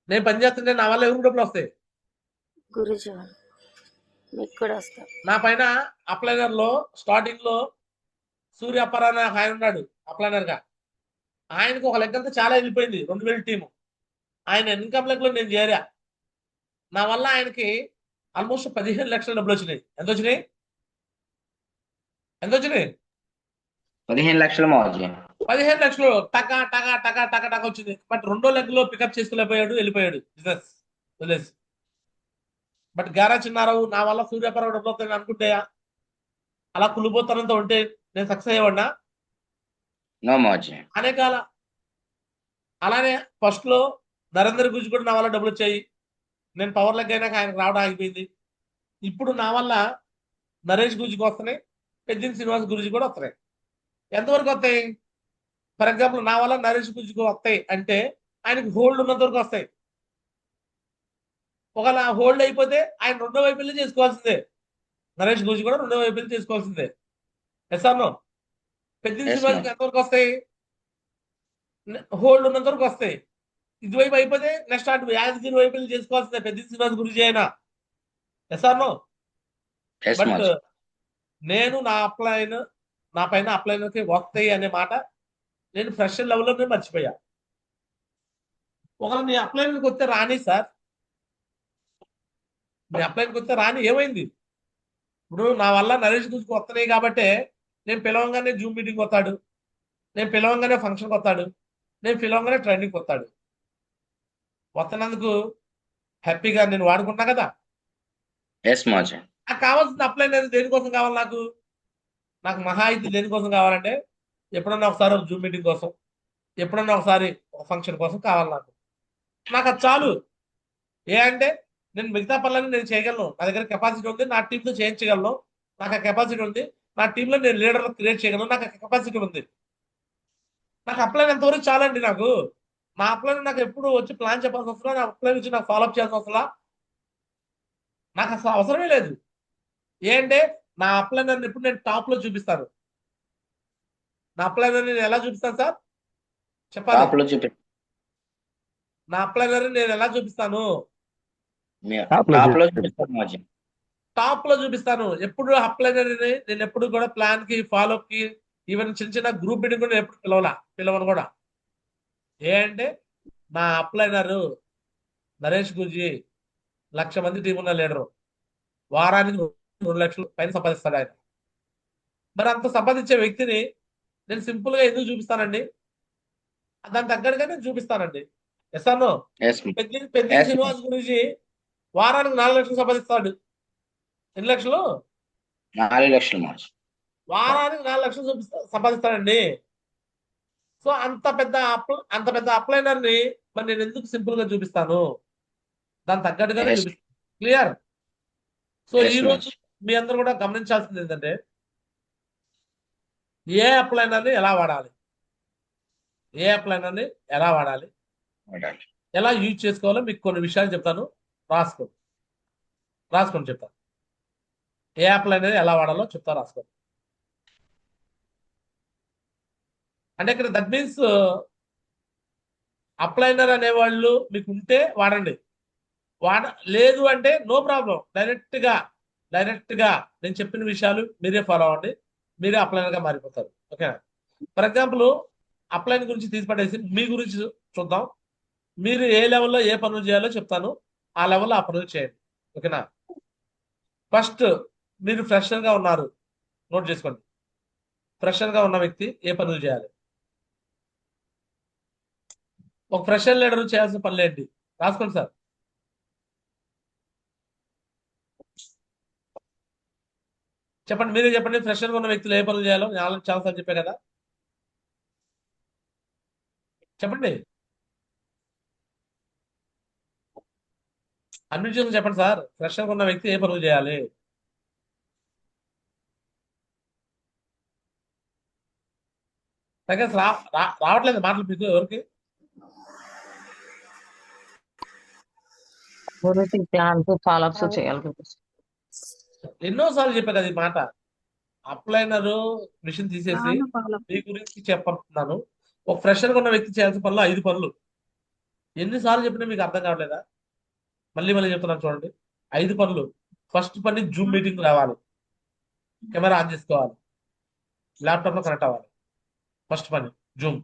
నేను పని చేస్తుంటే నా వల్ల ఎవరికి డబ్బులు వస్తాయి? గురుజీ మీకు కూడా వస్తాం. నా పైన అప్లైనర్ లో స్టార్టింగ్ లో సూర్య అప్పారావు అనే ఆయన ఉన్నాడు అప్లైనర్ గా. ఆయనకు ఒక లెక్క అంతా చాలా వెళ్ళిపోయింది, 2000 టీము. ఆయన ఇన్కమ్ లెక్కలో నేను చేరా. నా వల్ల ఆయనకి ఆల్మోస్ట్ 15 లక్షల డబ్బులు వచ్చినాయి. ఎంత వచ్చినాయి? 15 లక్షలు మాజీ. 15 లక్షలు టకా టకా టకా టకా టకా వచ్చింది. బట్ రెండో లెక్కలో పికప్ చేసుకోలేకపోయాడు, వెళ్ళిపోయాడు బిజినెస్ వదిలేసి. బట్ గారా చిన్నారావు నా వల్ల సూర్యాపరావు డబ్బులు వస్తాయని అనుకుంటే అలా కుళ్ళిపోతానంత ఉంటే నేను సక్సెస్ అయ్యేవాడినా? నో మాజీ. అనే కాల. అలానే ఫస్ట్ లో నరేందర్ గురించి కూడా నా వల్ల డబ్బులు వచ్చాయి. నేను పవర్ లెగ్ అయినాక ఆయనకు రావడం ఆగిపోయింది. ఇప్పుడు నా వల్ల నరేష్ గురించి వస్తున్నాయి, పెద్దిన్ శ్రీనివాస్ గురించి కూడా వస్తున్నాయి. ఎంతవరకు వస్తాయి? ఫర్ ఎగ్జాంపుల్ నా వల్ల నరేష్ గురించి వస్తాయి అంటే ఆయనకు హోల్డ్ ఉన్నంత వరకు వస్తాయి. ఒకవేళ హోల్డ్ అయిపోతే ఆయన రెండో వైపుల్ని చేసుకోవాల్సిందే. నరేష్ గురించి కూడా రెండో వైపుల్ని చేసుకోవాల్సిందే. Yes or no? పెద్దిన్ Yes, శ్రీనివాస్కి ma'am. ఎంతవరకు వస్తాయి? హోల్డ్ ఉన్నంత వరకు వస్తాయి. ఇటువైపు అయిపోతే నెక్స్ట్ అటు యాదగిరి వైపుల్ని చేసుకోవాల్సిందే పెద్దిన్ శ్రీనివాస్ గురించి అయినా. Yes or no? Yes, but మాజీ. నేను నా పైన అప్లైనర్కి వస్తాయి అనే మాట నేను ఫ్రెషర్ లెవెల్లోనే మర్చిపోయా. ఒకవేళ నీ అప్లైనర్కి వస్తే రాని సార్, నీ అప్లైనర్కి వస్తే రాని ఏమైంది? ఇప్పుడు నా వల్ల నరేష్ గురించి వస్తున్నాయి కాబట్టి నేను పిలవంగానే జూమ్ మీటింగ్ వస్తాడు, నేను పిలవంగానే ఫంక్షన్కి వస్తాడు, నేను పిలవంగానే ట్రైనింగ్కి వస్తాడు. వస్తున్నందుకు హ్యాపీగా నేను వాడుకుంటా కదా. ఎస్ మాజీ. నాకు కావాల్సిన అప్లైనర్ దేనికోసం కావాలి? నాకు మహా అయితే దేనికోసం కావాలంటే ఎప్పుడన్నా ఒకసారి ఒక జూమ్ మీటింగ్ కోసం, ఎప్పుడన్నా ఒకసారి ఒక ఫంక్షన్ కోసం కావాలి నాకు అది చాలు. ఏ అంటే నేను మిగతా పనులన్నీ నేను చేయగలను, నా దగ్గర కెపాసిటీ ఉంది, నా టీంతో చేయించగలను, నాకు ఆ కెపాసిటీ ఉంది, నా టీంలో నేను లీడర్ క్రియేట్ చేయగలను, నాకు ఆ కెపాసిటీ ఉంది. నాకు అప్లైన్ ఎంతవరకు చాలండి. నా అప్లైన్ నాకు ఎప్పుడు వచ్చి ప్లాన్ చెప్పాల్సిన అవసరం, నా అప్లైన్ వచ్చి నాకు ఫాలోఅప్ చేయాల్సిన అవసరం నాకు అసలు అవసరమే లేదు. ఏంటంటే నా అప్లైనర్ ఇప్పుడు నేను టాప్ లో చూపిస్తాను. నా అప్లైనర్ నేను ఎలా చూపిస్తాను సార్ చెప్పాలి? టాప్ లో చూపి. నా అప్లైనర్ నేను ఎలా చూపిస్తాను? టాప్ లో చూపిస్తారు మాజీ. టాప్ లో చూపిస్తాను. ఎప్పుడు అప్లైనర్ నేను ఎప్పుడు కూడా ప్లాన్ కి ఫాలోఅప్ కి ఈవెన్ చిన్న చిన్న గ్రూప్ మీటింగ్ కూడా ఎప్పుడు పిలవను కూడా. అంటే నా అప్లైనర్ నరేష్ గురించి 1,00,000 మంది టీం ఉన్న లీడరు, వారానికి 2 లక్షలు పైన సంపాదిస్తాడు ఆయన. మరి అంత సంపాదించే వ్యక్తిని నేను సింపుల్ గా ఎందుకు చూపిస్తానండి? దాని తగ్గట్టుగా నేను చూపిస్తానండి. Yes or no? ఎస్. పెద్దిన్ శ్రీనివాస్ గురించి వారానికి 4 లక్షలు సంపాదిస్తాడు. ఎన్ని లక్షలు? 4 లక్షలు మాజీ. వారానికి 4 లక్షలు సంపాదిస్తాడండి. సో అంత పెద్ద అప్లైనర్ ని మరి నేను ఎందుకు సింపుల్ గా చూపిస్తాను? దాని తగ్గట్టుగానే Yes. చూపిస్తాను. క్లియర్? సో Yes, ఈ రోజు మాజీ. మీ అందరూ కూడా గమనించాల్సింది ఏంటంటే ఏ అప్లైనర్ ని ఎలా వాడాలి, ఏ అప్లైనర్ ని ఎలా వాడాలి, వాడాలి. ఎలా యూజ్ చేసుకోవాలో మీకు కొన్ని విషయాలు చెప్తాను. రాసుకోండి చెప్తాను. ఏ అప్లైనర్ ఎలా వాడాలో చెప్తాను, రాసుకోండి. అంటే ఇక్కడ దట్ మీన్స్ అప్లైనర్ అనేవాళ్ళు మీకు ఉంటే వాడండి, లేదు అంటే నో ప్రాబ్లం. డైరెక్ట్ గా నేను చెప్పిన విషయాలు మీరే ఫాలో అవ్వండి, మీరే అప్లైనర్ గా మారిపోతారు. ఓకేనా? ఫర్ ఎగ్జాంపుల్ అప్లైన్ గురించి తీసిపడేసి మీ గురించి చూద్దాం. మీరు ఏ లెవెల్లో ఏ పనులు చేయాలో చెప్తాను, ఆ లెవెల్లో ఆ పనులు చేయండి. ఓకేనా? ఫస్ట్ మీరు ఫ్రెషర్ గా ఉన్నారు, నోట్ చేసుకోండి. ఫ్రెషర్ గా ఉన్న వ్యక్తి ఏ పనులు చేయాలి? ఒక ఫ్రెషర్ లీడర్ చేయాల్సిన పనులు ఏంటి? రాసుకోండి సార్. చెప్పండి, మీరే చెప్పండి. ఫ్రెషర్ గా ఉన్న వ్యక్తులు ఏ పనులు చేయాలో నేను చాలాసార్లు చెప్పా కదా, చెప్పండి. అన్ని విషయాలు చెప్పండి సార్. ఫ్రెషర్ ఉన్న వ్యక్తి ఏ పనులు చేయాలి? సెకండ్స్ రావట్లేదు మాటలు మీకు ఎవరికి? గురించి ప్లాన్స్ ఫాలోఅప్స్ చేయాలి గురించి. ఎన్నోసార్లు చెప్పా కదా ఈ మాట. అప్లైనర్ మిషన్ తీసేసి మీ గురించి చెప్పనున్నాను. ఒక ఫ్రెషర్ ఉన్న వ్యక్తి చేయాల్సిన పనులు 5 పనులు. ఎన్నిసార్లు చెప్పినా మీకు అర్థం కావట్లేదా? మళ్ళీ చెప్తున్నాను చూడండి. 5 పనులు. ఫస్ట్ పని జూమ్ మీటింగ్ రావాలి, కెమెరా ఆన్ చేసుకోవాలి, ల్యాప్టాప్ లో కనెక్ట్ అవ్వాలి. ఫస్ట్ పని జూమ్.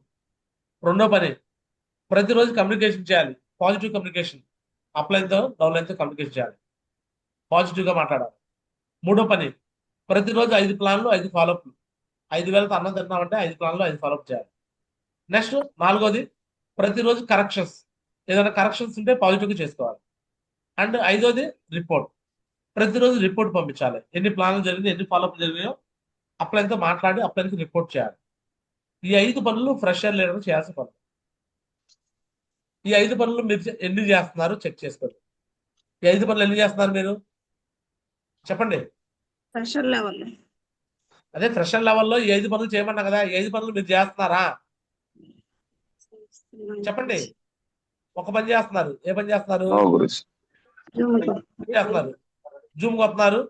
రెండో పని ప్రతిరోజు కమ్యూనికేషన్ చేయాలి, పాజిటివ్ కమ్యూనికేషన్. అప్లైన్తో డౌన్లైన్తో కమ్యూనికేషన్ చేయాలి, పాజిటివ్ గా మాట్లాడాలి. మూడో పని ప్రతిరోజు 5 ప్లాన్లు 5 ఫాలోఅప్లు. 5,000తో అన్నం తిన్నామంటే 5 ప్లాన్లు 5 ఫాలోఅప్ చేయాలి. నెక్స్ట్ 4వది ప్రతిరోజు కరెక్షన్స్. ఏదైనా కరెక్షన్స్ ఉంటే పాజిటివ్గా చేసుకోవాలి. అండ్ 5వది రిపోర్ట్. ప్రతిరోజు రిపోర్ట్ పంపించాలి. ఎన్ని ప్లాన్లు జరిగినాయి, ఎన్ని ఫాలోఅప్ జరిగినాయో అప్లైన్తో మాట్లాడి అప్లైన్కి రిపోర్ట్ చేయాలి. ఈ 5 పనులు ఫ్రెషర్ లీడర్ చేయాల్సిన పనులు. ఈ 5 పనులు మీరు ఎన్ని చేస్తున్నారు చెక్ చేసుకోండి. ఈ 5 పనులు ఎన్ని చేస్తున్నారు మీరు చెప్పండి. ప్రెషర్ లెవెల్ అదే ఫ్రెషర్ లెవెల్లో ఈ 5 పనులు చేయమన్నా కదా, ఈ 5 పనులు మీరు చేస్తున్నారా చెప్పండి. ఒక పని చేస్తున్నారు. ఏ పని చేస్తున్నారు? చేస్తున్నారు. జూమ్ కొడుతున్నారు.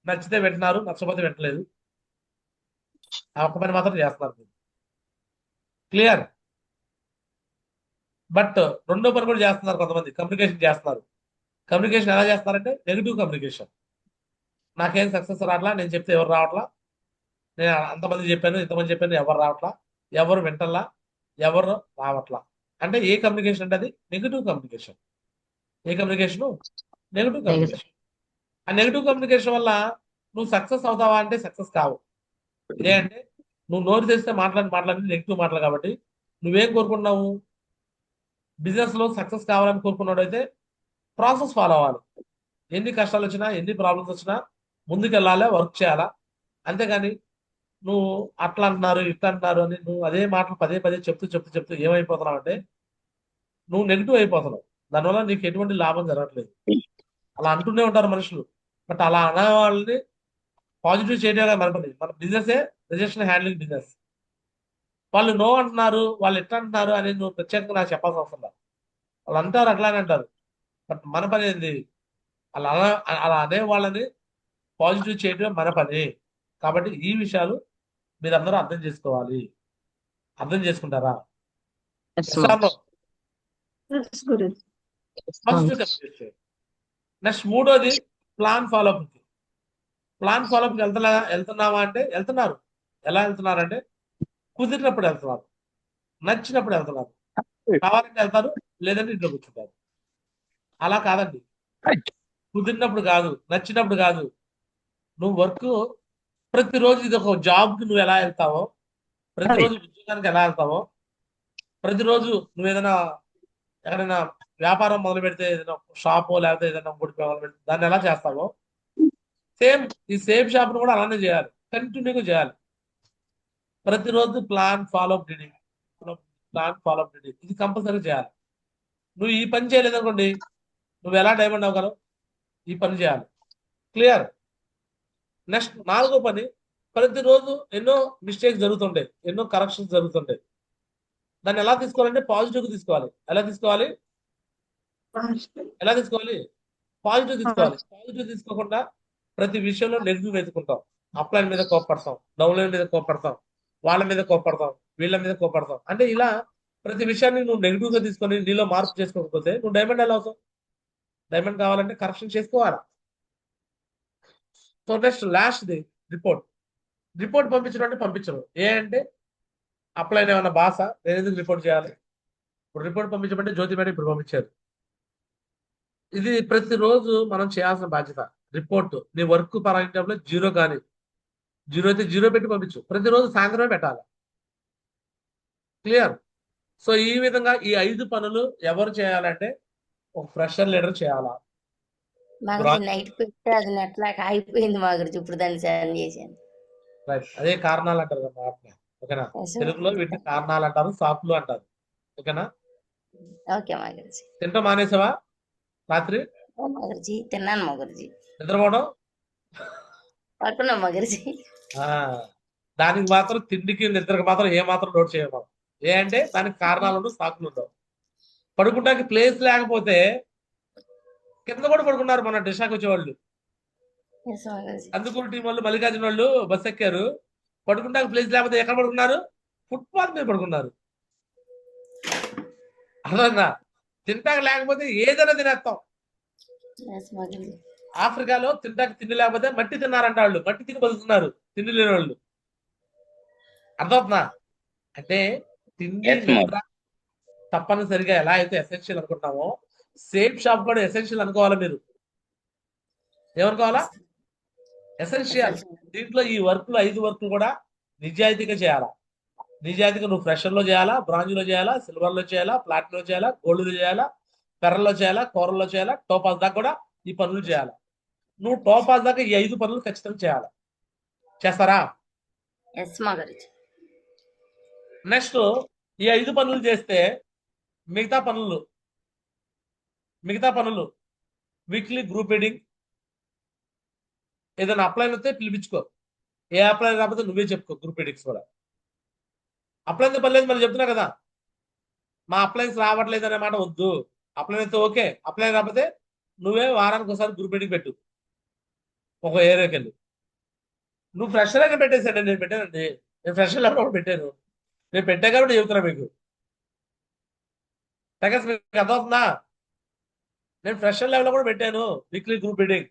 నచ్చితే వింటున్నారు, నచ్చకపోతే వింటలేదు. ఆ ఒక్క పని మాత్రం చేస్తున్నారు. క్లియర్? బట్ రెండో పని కూడా చేస్తున్నారు కొంతమంది. కమ్యూనికేషన్ చేస్తున్నారు. కమ్యూనికేషన్ ఎలా చేస్తున్నారంటే నెగిటివ్ కమ్యూనికేషన్. నాకేం సక్సెస్ రావట్లా, నేను చెప్తే ఎవరు రావట్లా, నేను అంతమంది చెప్పాను ఇంతమంది చెప్పాను ఎవరు రావట్లా, ఎవరు వింటల్లా, ఎవరు రావట్లా. అంటే ఏ కమ్యూనికేషన్ అంటే అది నెగిటివ్ కమ్యూనికేషన్. ఏ కమ్యూనికేషను? Negative communication. ఆ నెగిటివ్ కమ్యూనికేషన్ వల్ల నువ్వు సక్సెస్ అవుతావా అంటే సక్సెస్ కావు. ఏ అంటే నువ్వు నోరు తెస్తే మాట్లాడి నెగిటివ్ మాటలు. కాబట్టి నువ్వేం కోరుకున్నావు? బిజినెస్ లో సక్సెస్ కావాలని కోరుకున్నాడు అయితే ప్రాసెస్ ఫాలో అవ్వాలి. ఎన్ని కష్టాలు వచ్చినా, ఎన్ని ప్రాబ్లమ్స్ వచ్చినా ముందుకు వెళ్ళాలి, వర్క్ చేయాలా. అంతేగాని నువ్వు అట్లా అంటున్నారు ఇట్లా అంటున్నారు అని నువ్వు అదే మాటలు పదే చెప్తూ ఏమైపోతున్నావు అంటే నువ్వు నెగిటివ్ అయిపోతున్నావు. దానివల్ల నీకు ఎటువంటి లాభం జరగట్లేదు. అలా అంటూనే ఉంటారు మనుషులు. బట్ అలా అనే వాళ్ళని పాజిటివ్ చేయడమే మన పని. మన బిజినెస్ రిజెక్షన్ హ్యాండ్లింగ్ బిజినెస్. వాళ్ళు నో అంటున్నారు, వాళ్ళు ఎట్లా అంటున్నారు అని నువ్వు ప్రత్యేకంగా నాకు చెప్పాల్సిన అవసరం లేదు. వాళ్ళు అంటారు అట్లానే అంటారు. బట్ మన పని ఏంది? అలా అలా అనే వాళ్ళని పాజిటివ్ చేయడమే మన పని. కాబట్టి ఈ విషయాలు మీరందరూ అర్థం చేసుకోవాలి. అర్థం చేసుకుంటారా? నెక్స్ట్ 3వది ప్లాన్ ఫాలోఅప్. ప్లాన్ ఫాలోఅప్ వెళ్తున్నావా అంటే వెళ్తున్నారు. ఎలా వెళ్తున్నారంటే కుదిరినప్పుడు వెళ్తున్నారు, నచ్చినప్పుడు వెళ్తున్నారు. కావాలంటే వెళ్తారు, లేదంటే ఇంట్లో కూర్చుంటారు. అలా కాదండి. కుదిరినప్పుడు కాదు, నచ్చినప్పుడు కాదు. నువ్వు వర్క్ ప్రతిరోజు ఇది ఒక జాబ్కి నువ్వు ఎలా వెళ్తావో, ప్రతిరోజు ఉద్యోగానికి ఎలా వెళ్తావో, ప్రతిరోజు నువ్వు ఏదైనా ఎక్కడైనా వ్యాపారం మొదలు పెడితే ఏదైనా షాపో లేకపోతే ఏదైనా గుడి మొదలు పెడితే దాన్ని ఎలా చేస్తావో సేమ్ ఈ సేమ్ షాప్ను కూడా అలానే చేయాలి. కంటిన్యూగా చేయాలి. ప్రతిరోజు ప్లాన్ ఫాలోఅప్ డీడింగ్, ఇది కంపల్సరీ చేయాలి. నువ్వు ఈ పని చేయలేదనుకోండి, నువ్వు ఎలా డైమండ్ అవ్వగలవు? ఈ పని చేయాలి. క్లియర్? నెక్స్ట్ 4వ పని ప్రతిరోజు ఎన్నో మిస్టేక్స్ జరుగుతుంటాయి, ఎన్నో కరెక్షన్స్ జరుగుతుంటాయి. దాన్ని ఎలా తీసుకోవాలంటే పాజిటివ్గా తీసుకోవాలి. ఎలా తీసుకోవాలి? పాజిటివ్ తీసుకోవాలి. పాజిటివ్ తీసుకోకుండా ప్రతి విషయంలో నెగిటివ్ వెతుకుంటాం. అప్లైన్ మీద కోపడతాం, డౌన్లైన్ మీద కోపడతాం, వాళ్ళ మీద కోపడతాం, వీళ్ళ మీద కోపడతాం. అంటే ఇలా ప్రతి విషయాన్ని నువ్వు నెగిటివ్ గా తీసుకొని నీలో మార్పు చేసుకోకపోతే నువ్వు డైమండ్ ఎలా అవుతావు? డైమండ్ కావాలంటే కరెక్షన్ చేసుకోవాలా. సో నెక్స్ట్ లాస్ట్ది రిపోర్ట్ పంపించడం అంటే పంపించడం. ఏ అంటే అప్లైన్ ఏమన్నా భాష, నేను ఎందుకు రిపోర్ట్ చేయాలి? ఇప్పుడు రిపోర్ట్ పంపించమంటే జ్యోతి మేడం ఇప్పుడు పంపించారు. ఇది ప్రతిరోజు మనం చేయాల్సిన బాధ్యత. రిపోర్ట్ నీ వర్క్ పరంగా 0 కానీ 0 అయితే 0 పెట్టి పంపించు. ప్రతిరోజు సాయంత్రమే పెట్టాలి. క్లియర్? సో ఈ విధంగా ఈ 5 పనులు ఎవరు చేయాలంటే ఒక ఫ్రెషర్ లీడర్ చేయాలా. నైట్ పెడితే అది నెట్లాగా అయిపోయింది మా గురించి. ఇప్పుడు దాన్ని సెండ్ చేశాను. అదే కారణాలు అంటారు కదా ఓకేనా? తెలుగులో వీటిని కారణాలు అంటారు, సాకులు అంటారు. ఓకేనా? ఓకే మా గురించి. తింటాం మానేసావా? రాత్రి మగర్జీ తిన్నాను మగర్జీ, నిద్రపోవడం పడుకున్నాం మగర్జీ. ఆ, దానికి మాత్రం తిండికి నిద్రకు మాత్రం ఏ మాత్రం నోట్ చేయము మనం. ఏ అంటే దానికి కారణాలు సాకులు ఉండవు. పడుకుంటానికి ప్లేస్ లేకపోతే కింద కూడా పడుకున్నారు మన డిషాకి వచ్చేవాళ్ళు. ఎస్ మగర్జీ. అందుకూరు టీం వాళ్ళు మల్లికార్జున వాళ్ళు బస్ ఎక్కారు, పడుకుంటానికి ప్లేస్ లేకపోతే ఎక్కడ పడుకున్నారు? ఫుట్పాత్ మీద పడుకున్నారు. అర్థంగా తింటాక లేకపోతే ఏదైనా తినేస్తాం. ఎస్ మగర్జీ. ఆఫ్రికాలో తింటాక తిండి లేకపోతే మట్టి తిన్నారంట వాళ్ళు, మట్టి తిని బతుకుతున్నారు తిండి లేని వాళ్ళు. అర్థమవుతుందా? అంటే తిండి Yes, ma'am. నిద్ర తప్పనిసరిగా ఎలా అయితే ఎసెన్షియల్ అనుకుంటామో సేఫ్ షాప్ కూడా ఎసెన్షియల్ అనుకోవాలా. మీరు ఏమనుకోవాలా? ఎసెన్షియల్. దీంట్లో ఈ వర్క్లు 5 వర్క్లు కూడా నిజాయితీగా చేయాలా. నిజాయితీగా నువ్వు ఫ్రెషర్ లో చేయాలా, బ్రాంజ్ లో చేయాలా, సిల్వర్ లో చేయాలా, ప్లాటినం లో చేయాలా, గోల్డ్ లో చేయాలా, పెర్రలో చేయాలా, కోరల్లో చేయాలా, టోపాస్ దాకా కూడా ఈ పనులు చేయాలా. నువ్వు టోపాస్ దాకా ఈ 5 పనులు ఖచ్చితంగా చేయాలా. చేస్తారా? ఎస్ మగర్జీ. నెక్స్ట్ ఈ 5 పనులు చేస్తే మిగతా పనులు వీక్లీ గ్రూప్ రీడింగ్. ఏదైనా అప్లైన్ వస్తే పిలిపించుకో. ఏ అప్లైన్ రాకపోతే నువ్వే చెప్పుకో. గ్రూప్ రీడింగ్స్ కూడా అప్లైన్ పని లేదు, మళ్ళీ చెప్తున్నా కదా, మా అప్లైన్స్ రావట్లేదు అనే మాట వద్దు. అప్లైన్ అయితే ఓకే, అప్లైన్ రాకపోతే నువ్వే వారానికి ఒకసారి గ్రూప్ రీడింగ్ పెట్టు ఒక ఏరియాకి వెళ్ళి. నువ్వు ఫ్రెషర్గా పెట్టేసాడు, నేను పెట్టానండి, నేను ఫ్రెషర్ లెవెల్ కూడా పెట్టాను, నేను పెట్టా కాబట్టి చెబుతున్నా మీకు. తగ్గ మీకు అర్థమవుతుందా? నేను ఫ్రెషర్ లెవెల్ కూడా పెట్టాను weekly group reading.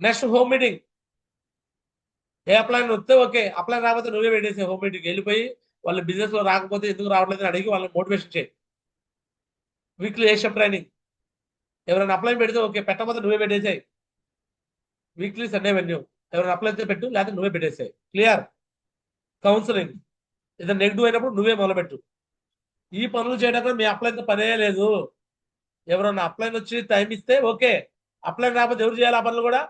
Next home meeting. ఏ అప్లైన్ వస్తే ఓకే, అప్లైన్ రాకపోతే నువ్వే పెట్టేసే. హోమ్ మీటింగ్ వెళ్ళిపోయి వాళ్ళ బిజినెస్ లో రాకపోతే ఎందుకు రావట్లేదు అని అడిగి వాళ్ళని మోటివేషన్ చేయి. వీక్లీ ఏషియప్ ట్రైనింగ్. ఎవరైనా అప్లైన్ పెడితే ఓకే, పెట్టకపోతే నువ్వే పెట్టేసాయి. Weekly Sunday venue. ఎవరైనా అప్లై అయితే పెట్టు, లేకపోతే నువ్వే పెట్టేసాయి. క్లియర్? కౌన్సిలింగ్. ఏదైనా నెగిటివ్ అయినప్పుడు నువ్వే మొదలుపెట్టు. ఈ పనులు చేయడానికి మీ అప్లైన్తో పనే లేదు. ఎవరైనా అప్లైన్ వచ్చి టైం ఇస్తే ఓకే, అప్లైన్ రాకపోతే ఎవరు చేయాలి ఆ పనులు కూడా?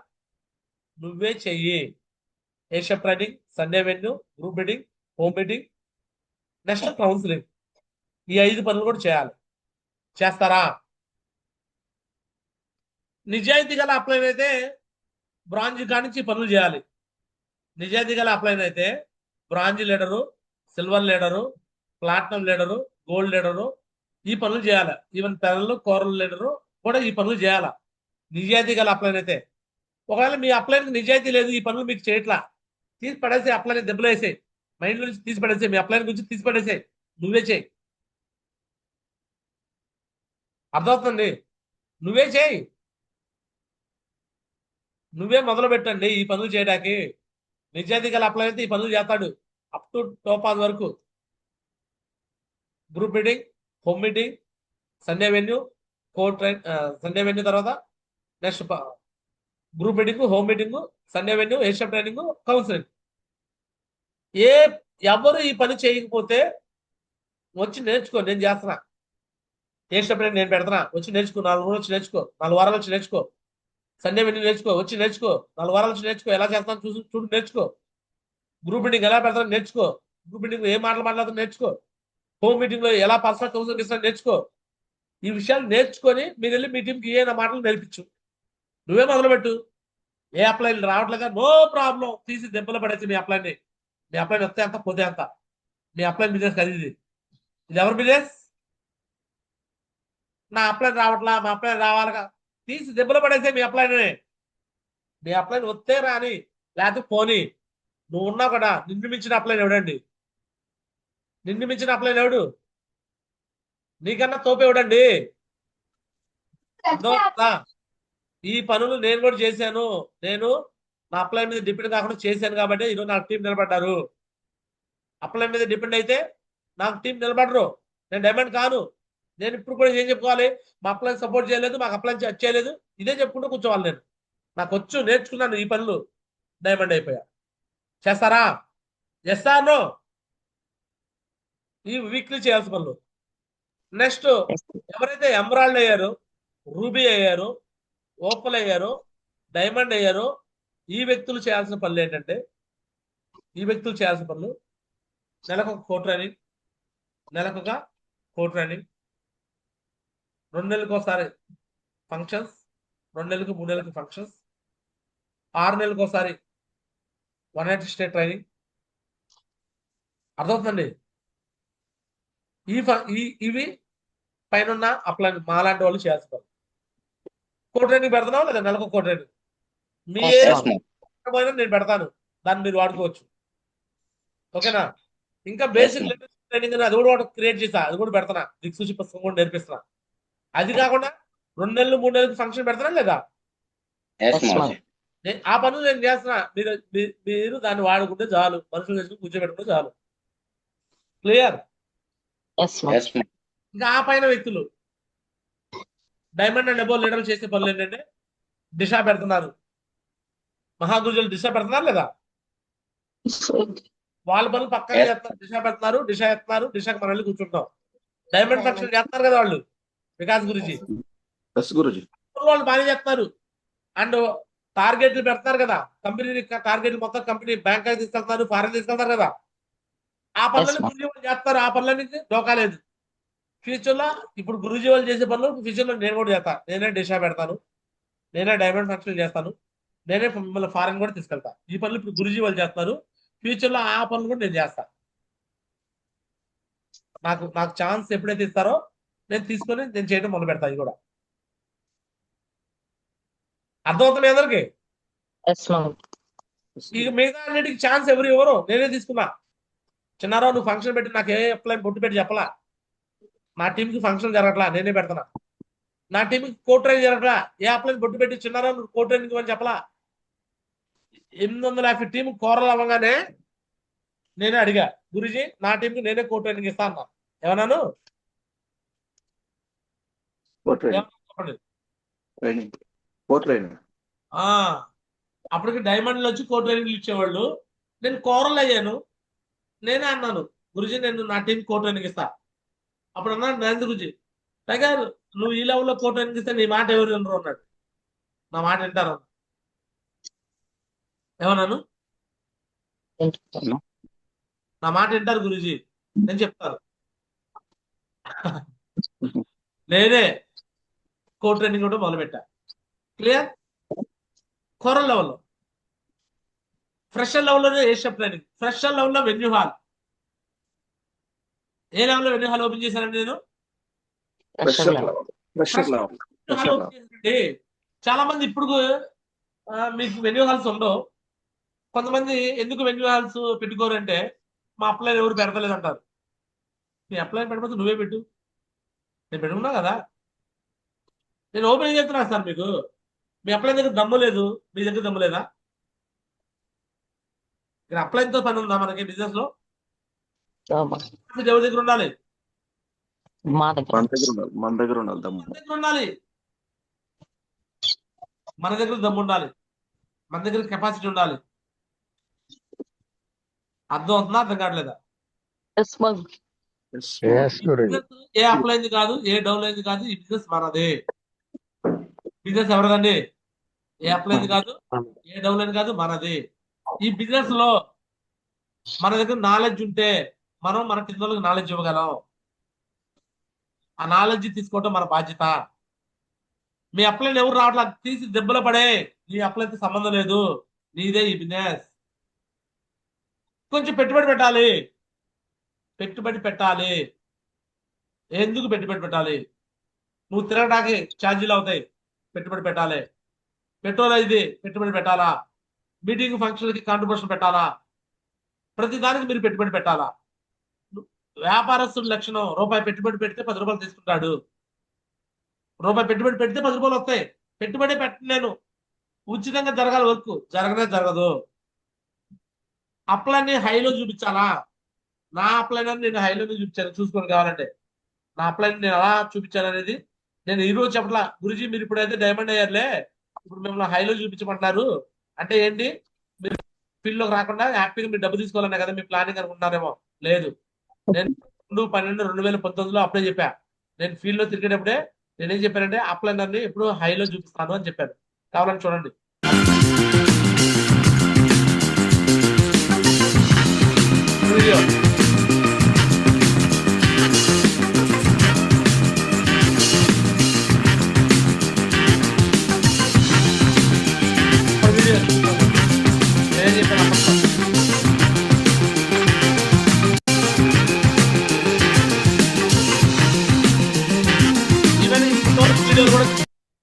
నువ్వే చెయ్యి. ఏషియప్ training, Sunday venue, group meeting, home meeting, next counselling. ఈ 5 పనులు కూడా చేయాలి. చేస్తారా? నిజాయితీ గల అప్లైన్ అయితే బ్రాంజ్ కానించి పనులు చేయాలి. నిజాయితీ గల అప్లైన్ అయితే bronze leader, silver leader, platinum leader, gold leader ఈ పనులు చేయాలి. ఈవెన్ పెరలు, కోరల్ లీడరు కూడా ఈ పనులు చేయాలి. నిజాయితీ గల అప్లైన్ అయితే. ఒకవేళ మీ అప్లైన్కి నిజాయితీ లేదు, ఈ పనులు మీకు చేయట్లా, తీసి పడేసి అప్లైన్ దెబ్బలు వేసాయి. మైండ్ నుంచి తీసి పడేసాయి, మీ అప్లైన్ గురించి తీసి పడేసాయి, నువ్వే చేయి. అర్థమవుతుంది? నువ్వే చేయి. నువ్వే మొదలు పెట్టండి ఈ పనులు చేయడానికి. నిజాయితీ గల అప్లైన్ అయితే ఈ పనులు చేస్తాడు అప్ టు టోపాస్ వరకు. Group meeting, home meeting, Sunday venue, core train, Sunday venue తర్వాత next group meeting, home meeting, Sunday venue, Asian training, counselling. ఎవరు ఈ పని చేయకపోతే వచ్చి నేర్చుకో, నేను చేస్తున్నా. ఏషియన్ ట్రైనింగ్ నేను పెడుతున్నా, వచ్చి నేర్చుకో. 4 రోజులు వచ్చి నేర్చుకో, 4 వారాలు వచ్చి నేర్చుకో. సండే వెన్యూ నేర్చుకో, వచ్చి నేర్చుకో. 4 వారాలు వచ్చి నేర్చుకో, ఎలా చేస్తాను చూడు నేర్చుకో. గ్రూప్ మీటింగ్ ఎలా పెడతాను నేర్చుకో. గ్రూప్ మీటింగ్ ఏ మాటలు మాట్లాడుతాను నేర్చుకో. హోమ్ మీటింగ్ లో ఎలా పర్సనల్ కౌన్సిలింగ్ ఇస్తాను నేర్చుకో. ఈ విషయాలు నేర్చుకొని మీరు వెళ్ళి మీ టీంకి ఏ మాటలు నేర్పించు. నువ్వే మొదలుపెట్టు. ఏ అప్లైన్ రావట్లేదా? నో ప్రాబ్లం, తీసి దెబ్బలు పడేసి మీ అప్లైన్ వస్తే అంత పోతే అంత. మీ అప్లైన్ బిజినెస్ అది ఇది ఎవరి బిజినెస్? నా అప్లైన్ రావట్లా, మా అప్లైన్ రావాలిగా, తీసి దెబ్బలు పడేసే మీ అప్లైన్. మీ అప్లైన్ వస్తే రాని, లేకపోతే పోని. నువ్వు ఉన్నావు కదా, నిన్ను మించిన అప్లైన్ ఎవడండి? నిన్ను మించిన అప్లైన్ ఎవడు? నీకన్నా తోపు ఎవడండి? ఈ పనులు నేను కూడా చేశాను. నేను నా అప్లైన్ మీద డిపెండ్ కాకుండా చేశాను కాబట్టి ఈరోజు నాకు టీం నిలబడ్డారు. అప్లైన్ మీద డిపెండ్ అయితే నాకు టీం నిలబడరు, నేను డైమండ్ కాను. నేను ఇప్పుడు కూడా ఏం చెప్పుకోవాలి? మా అప్లైన్ సపోర్ట్ చేయలేదు, మాకు అప్లైన్ చేయలేదు, ఇదే చెప్పుకుంటూ కూర్చోవాలి. నేను నాకు వచ్చు, నేర్చుకున్నాను ఈ పనులు, డైమండ్ అయిపోయా. చేస్తారా? చేస్తాను. ఈ వీక్లీ చేయాల్సిన పనులు. నెక్స్ట్ ఎవరైతే ఎమరాల్డ్ అయ్యారు, రూబీ అయ్యారు, ఓపల్ అయ్యారు, డైమండ్ అయ్యారు, ఈ వ్యక్తులు చేయాల్సిన పనులు ఏంటంటే, నెలకొక కోర్ ట్రైనింగ్, 2 నెలలకు ఒకసారి ఫంక్షన్స్, 2 నెలలకు 3 నెలలకు ఫంక్షన్స్, 6 నెలలకు ఒకసారి 1 నైట్ స్టే ట్రైనింగ్. అర్థమవుతుందండి? ఇవి పైన అప్లై మాలాంటి వాళ్ళు చేయాల్సిన పనులు. కో ట్రైనింగ్ పెడుతున్నావు లేదా నెలకు కో ట్రైనింగ్ మీ నేను పెడతాను, దాన్ని మీరు వాడుకోవచ్చు. ఓకేనా? ఇంకా బేసిక్ ట్రైనింగ్ అది కూడా క్రియేట్ చేసా, అది కూడా పెడతానా, దిక్సూచి పుస్తకం కూడా నేర్పిస్తున్నా. అది కాకుండా 2 నెలలు 3 నెలలకు ఫంక్షన్ పెడతానా లేదా? ఆ పనులు నేను చేస్తున్నా. మీరు దాన్ని వాడుకుంటే చాలు, మనుషులు చేసుకుని కూర్చోబెట్టుకుంటే చాలు. క్లియర్? ఇంకా ఆ పైన వ్యక్తులు డైమండ్ అండ్ అబోవ్ లీడర్లు చేసే పనులు ఏంటంటే దిశ పెడుతున్నారు, మహాగురుజులు దిశ పెడుతున్నారు లేదా? వాళ్ళ పనులు పక్కనే చేస్తున్నారు. దిశ పెడుతున్నారు, దిశ ఎత్తున్నారు, దిశకు మనం వెళ్ళి కూర్చుంటాం. డైమండ్ ఫంక్షన్ చేస్తున్నారు కదా వాళ్ళు, వికాస్ గురించి వాళ్ళు బాగా చేస్తున్నారు. అండ్ టార్గెట్లు పెడతారు కదా, కంపెనీ టార్గెట్లు మొత్తం కంపెనీ బ్యాంక్ తీసుకెళ్తున్నారు, ఫారెన్ తీసుకెళ్తారు కదా, ఆ పనులని గురుజీ వాళ్ళు చేస్తారు. ఆ పనులకి డోకా లేదు. ఫ్యూచర్ లో ఇప్పుడు గురుజీ వాళ్ళు చేసే పనులు ఫ్యూచర్ లో నేను కూడా చేస్తాను. నేనే దిశ పెడతాను, నేనే డైమండ్ ఫంక్షన్ చేస్తాను, నేనే మిమ్మల్ని ఫారెన్ కూడా తీసుకెళ్తా. ఈ పనులు ఇప్పుడు గురుజీ వాళ్ళు చేస్తున్నారు. ఫ్యూచర్ లో ఆ పనులు కూడా నేను చేస్తాను. నాకు ఛాన్స్ ఎప్పుడైతే ఇస్తారో నేను తీసుకొని నేను చేయడం మొదలు పెడతా. ఇది కూడా అర్థమవుతుంది అందరికి? ఇక మిగతా అన్నిటికి ఛాన్స్ ఎవరు నేనే తీసుకున్నా. చిన్నారావు నువ్వు ఫంక్షన్ పెట్టి నాకు ఏ అప్లై బొట్టు పెట్టి చెప్పలా. నా టీంకి ఫంక్షన్ జరగట్లా, నేనే పెడతానా. నా టీంకి కో ట్రైనింగ్ జరగట్లా, ఏ అప్లై బొట్టు పెట్టి చిన్నారావు నువ్వు కో ట్రైనింగ్ అని చెప్పలా. 850 టీం కోరలు అవ్వగానే నేనే అడిగా, గురుజీ నా టీంకి నేనే కో ట్రైనింగ్ ఇస్తా అన్నా. ఏమన్నాను? అప్పటికి డైమండ్లు వచ్చి కో ట్రైనింగ్లు ఇచ్చేవాళ్ళు. నేను కోరలు అయ్యాను. నేనే అన్నాను, గురుజీ నేను నా టీం కో ట్రైనింగ్ ఇస్తా. అప్పుడు అన్నాడు నరేంద్ర గురుజీ, టైగర్ నువ్వు ఈ లెవెల్లో కో ట్రైనింగ్ ఇస్తే నీ మాట ఎవరు వినరు అన్నాడు. నా మాట వింటారు. ఏమన్నాను? నా మాట వింటారు గురుజీ, నేను చెప్తాను. నేనే కో ట్రైనింగ్ కూడా మొదలుపెట్టా. క్లియర్? కోరల్ లెవెల్లో, ఫ్రెషర్ లెవెల్లోనే ఏషియప్ ట్రైనింగ్, ఫ్రెషర్ లెవెల్లో వెన్యూ హాల్. ఏ లెవెల్లో వెన్యూ హాల్ ఓపెన్ చేశానండి నేను? చాలా మంది ఇప్పుడు మీకు వెన్యూ హాల్స్ ఉండవు. కొంతమంది ఎందుకు వెన్యూ హాల్స్ పెట్టుకోరు అంటే మా అప్లైన్ ఎవరు పెడతలేదు అంటారు. నీ అప్లైన్ పెట్టకపోతే నువ్వే పెట్టు, నేను పెట్టుకున్నా కదా. నేను ఓపెన్ చెప్తున్నా సార్ మీకు. మీ అప్లైన్ దగ్గర దమ్ము లేదు, మీ దగ్గర దమ్ము లేదా? ఇక్కడ అప్లైన్తో పని ఉందా మనకి బిజినెస్ లో? ఎవరి దగ్గర ఉండాలి? మన దగ్గర ఉండాలి. మన దగ్గర దమ్ము ఉండాలి, మన దగ్గర కెపాసిటీ ఉండాలి. అర్థం అవుతుందా, అర్థం కావట్లేదా? ఏ అప్లైంది కాదు, ఏ డౌన్ అయింది కాదు, ఈ బిజినెస్ మనదే. బిజినెస్ ఎవరిదండి? ఏ అప్లైంది కాదు, ఏ డౌన్ అయింది కాదు, మనది. ఈ బిజినెస్ లో మన దగ్గర నాలెడ్జ్ ఉంటే మనం మన కిందలకు నాలెడ్జ్ ఇవ్వగలం. ఆ నాలెడ్జ్ తీసుకోవటం మన బాధ్యత. మీ అప్లైన్ ఎవరు రావట్లా, తీసి దెబ్బలు పడే. నీ అప్లైన్తో సంబంధం లేదు, నీదే ఈ బిజినెస్. కొంచెం పెట్టుబడి పెట్టాలి. ఎందుకు పెట్టుబడి పెట్టాలి? నువ్వు తిరగడానికి ఛార్జీలు అవుతాయి, పెట్టుబడి పెట్టాలి. పెట్రోల్ ఇది పెట్టుబడి పెట్టాలా? మీటింగ్ ఫంక్షన్కి కాంట్రిబ్యూషన్ పెట్టాలా? ప్రతి దానికి మీరు పెట్టుబడి పెట్టాలా? వ్యాపారస్తుల లక్షణం, రూపాయి పెట్టుబడి పెడితే 10 రూపాయలు తీసుకుంటాడు. రూపాయి పెట్టుబడి పెడితే 10 రూపాయలు వస్తాయి. పెట్టుబడి పెట్టను నేను, ఉచితంగా జరగాలి వర్క్, జరగనే జరగదు. అప్లైని హైలో చూపించాలా? నా అప్లైన్ అని నేను హైలోనే చూపించాను, చూసుకొని కావాలంటే. నా అప్లైన్ నేను ఎలా చూపించాను అనేది నేను ఈ రోజు చెప్పట్లా. గురుజీ మీరు ఇప్పుడైతే డైమండ్ అయ్యారులే, ఇప్పుడు మిమ్మల్ని హైలో చూపించమంటున్నారు అంటే ఏంటి? మీరు ఫీల్డ్ లోకి రాకుండా హ్యాపీగా మీరు డబ్బు తీసుకోవాలనే కదా మీ ప్లానింగ్ అనుకుంటున్నారేమో. లేదు, నేను 2/12/2019 అప్లై చెప్పా. నేను ఫీల్డ్ లో తిరిగేటప్పుడే నేనేం చెప్పానంటే అప్లైనర్ని ఎప్పుడు హైలో చూపిస్తాను అని చెప్పాను. కావాలని చూడండి. వీడియో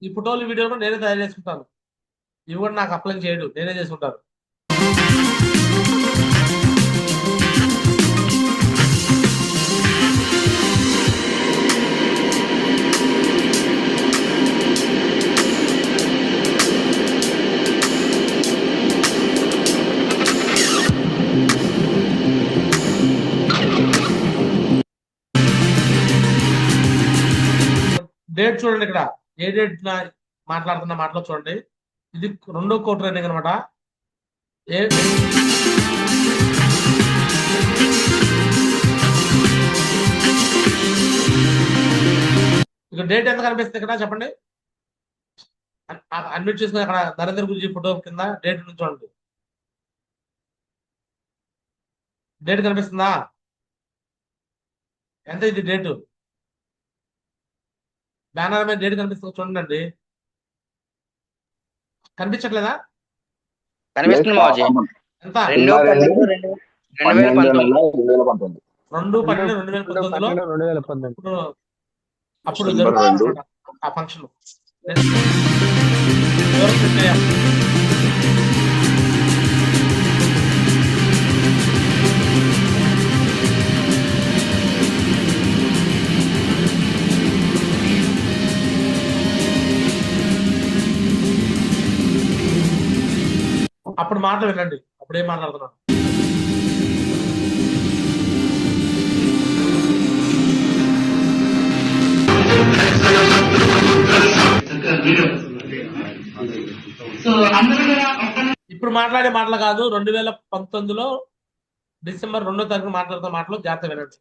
ఈ ఫోటోలు వీడియోలు నేనే తయారు చేసుకుంటాను. ఇవి కూడా నాకు అప్లై చేయడు, నేనే చేసుకుంటాను. డేట్ చూడండి, ఇక్కడ ఏ డేట్ మాట్లాడుతున్న మాటలో చూడండి. ఇది 2వ కోర్ ట్రైనింగ్ అనమాట. ఇక డేట్ ఎంత కనిపిస్తుంది ఇక్కడ చెప్పండి. అడ్మిట్ చేసుకుని అక్కడ నరేంద్ర గురుజీ ఫోటో కింద డేట్ నుంచి చూడండి. డేట్ కనిపిస్తుందా? ఎంత ఇది డేటు? బ్యానర్ మీద డేట్ కనిపిస్తుంది చూడండి. కనిపించట్లేదా? కనిపిస్తుంది మాజీ. ఎంత? 2/12/2019 అప్పుడు జరుగుతుంది ఆ ఫంక్షన్. అప్పుడు మాటలు వినండి, అప్పుడేం మాట్లాడుతున్నాను. ఇప్పుడు మాట్లాడే మాటలు కాదు, 2019లో డిసెంబర్ 2వ తారీఖు మాట్లాడుతున్న మాటలు జాగ్రత్త వినండి.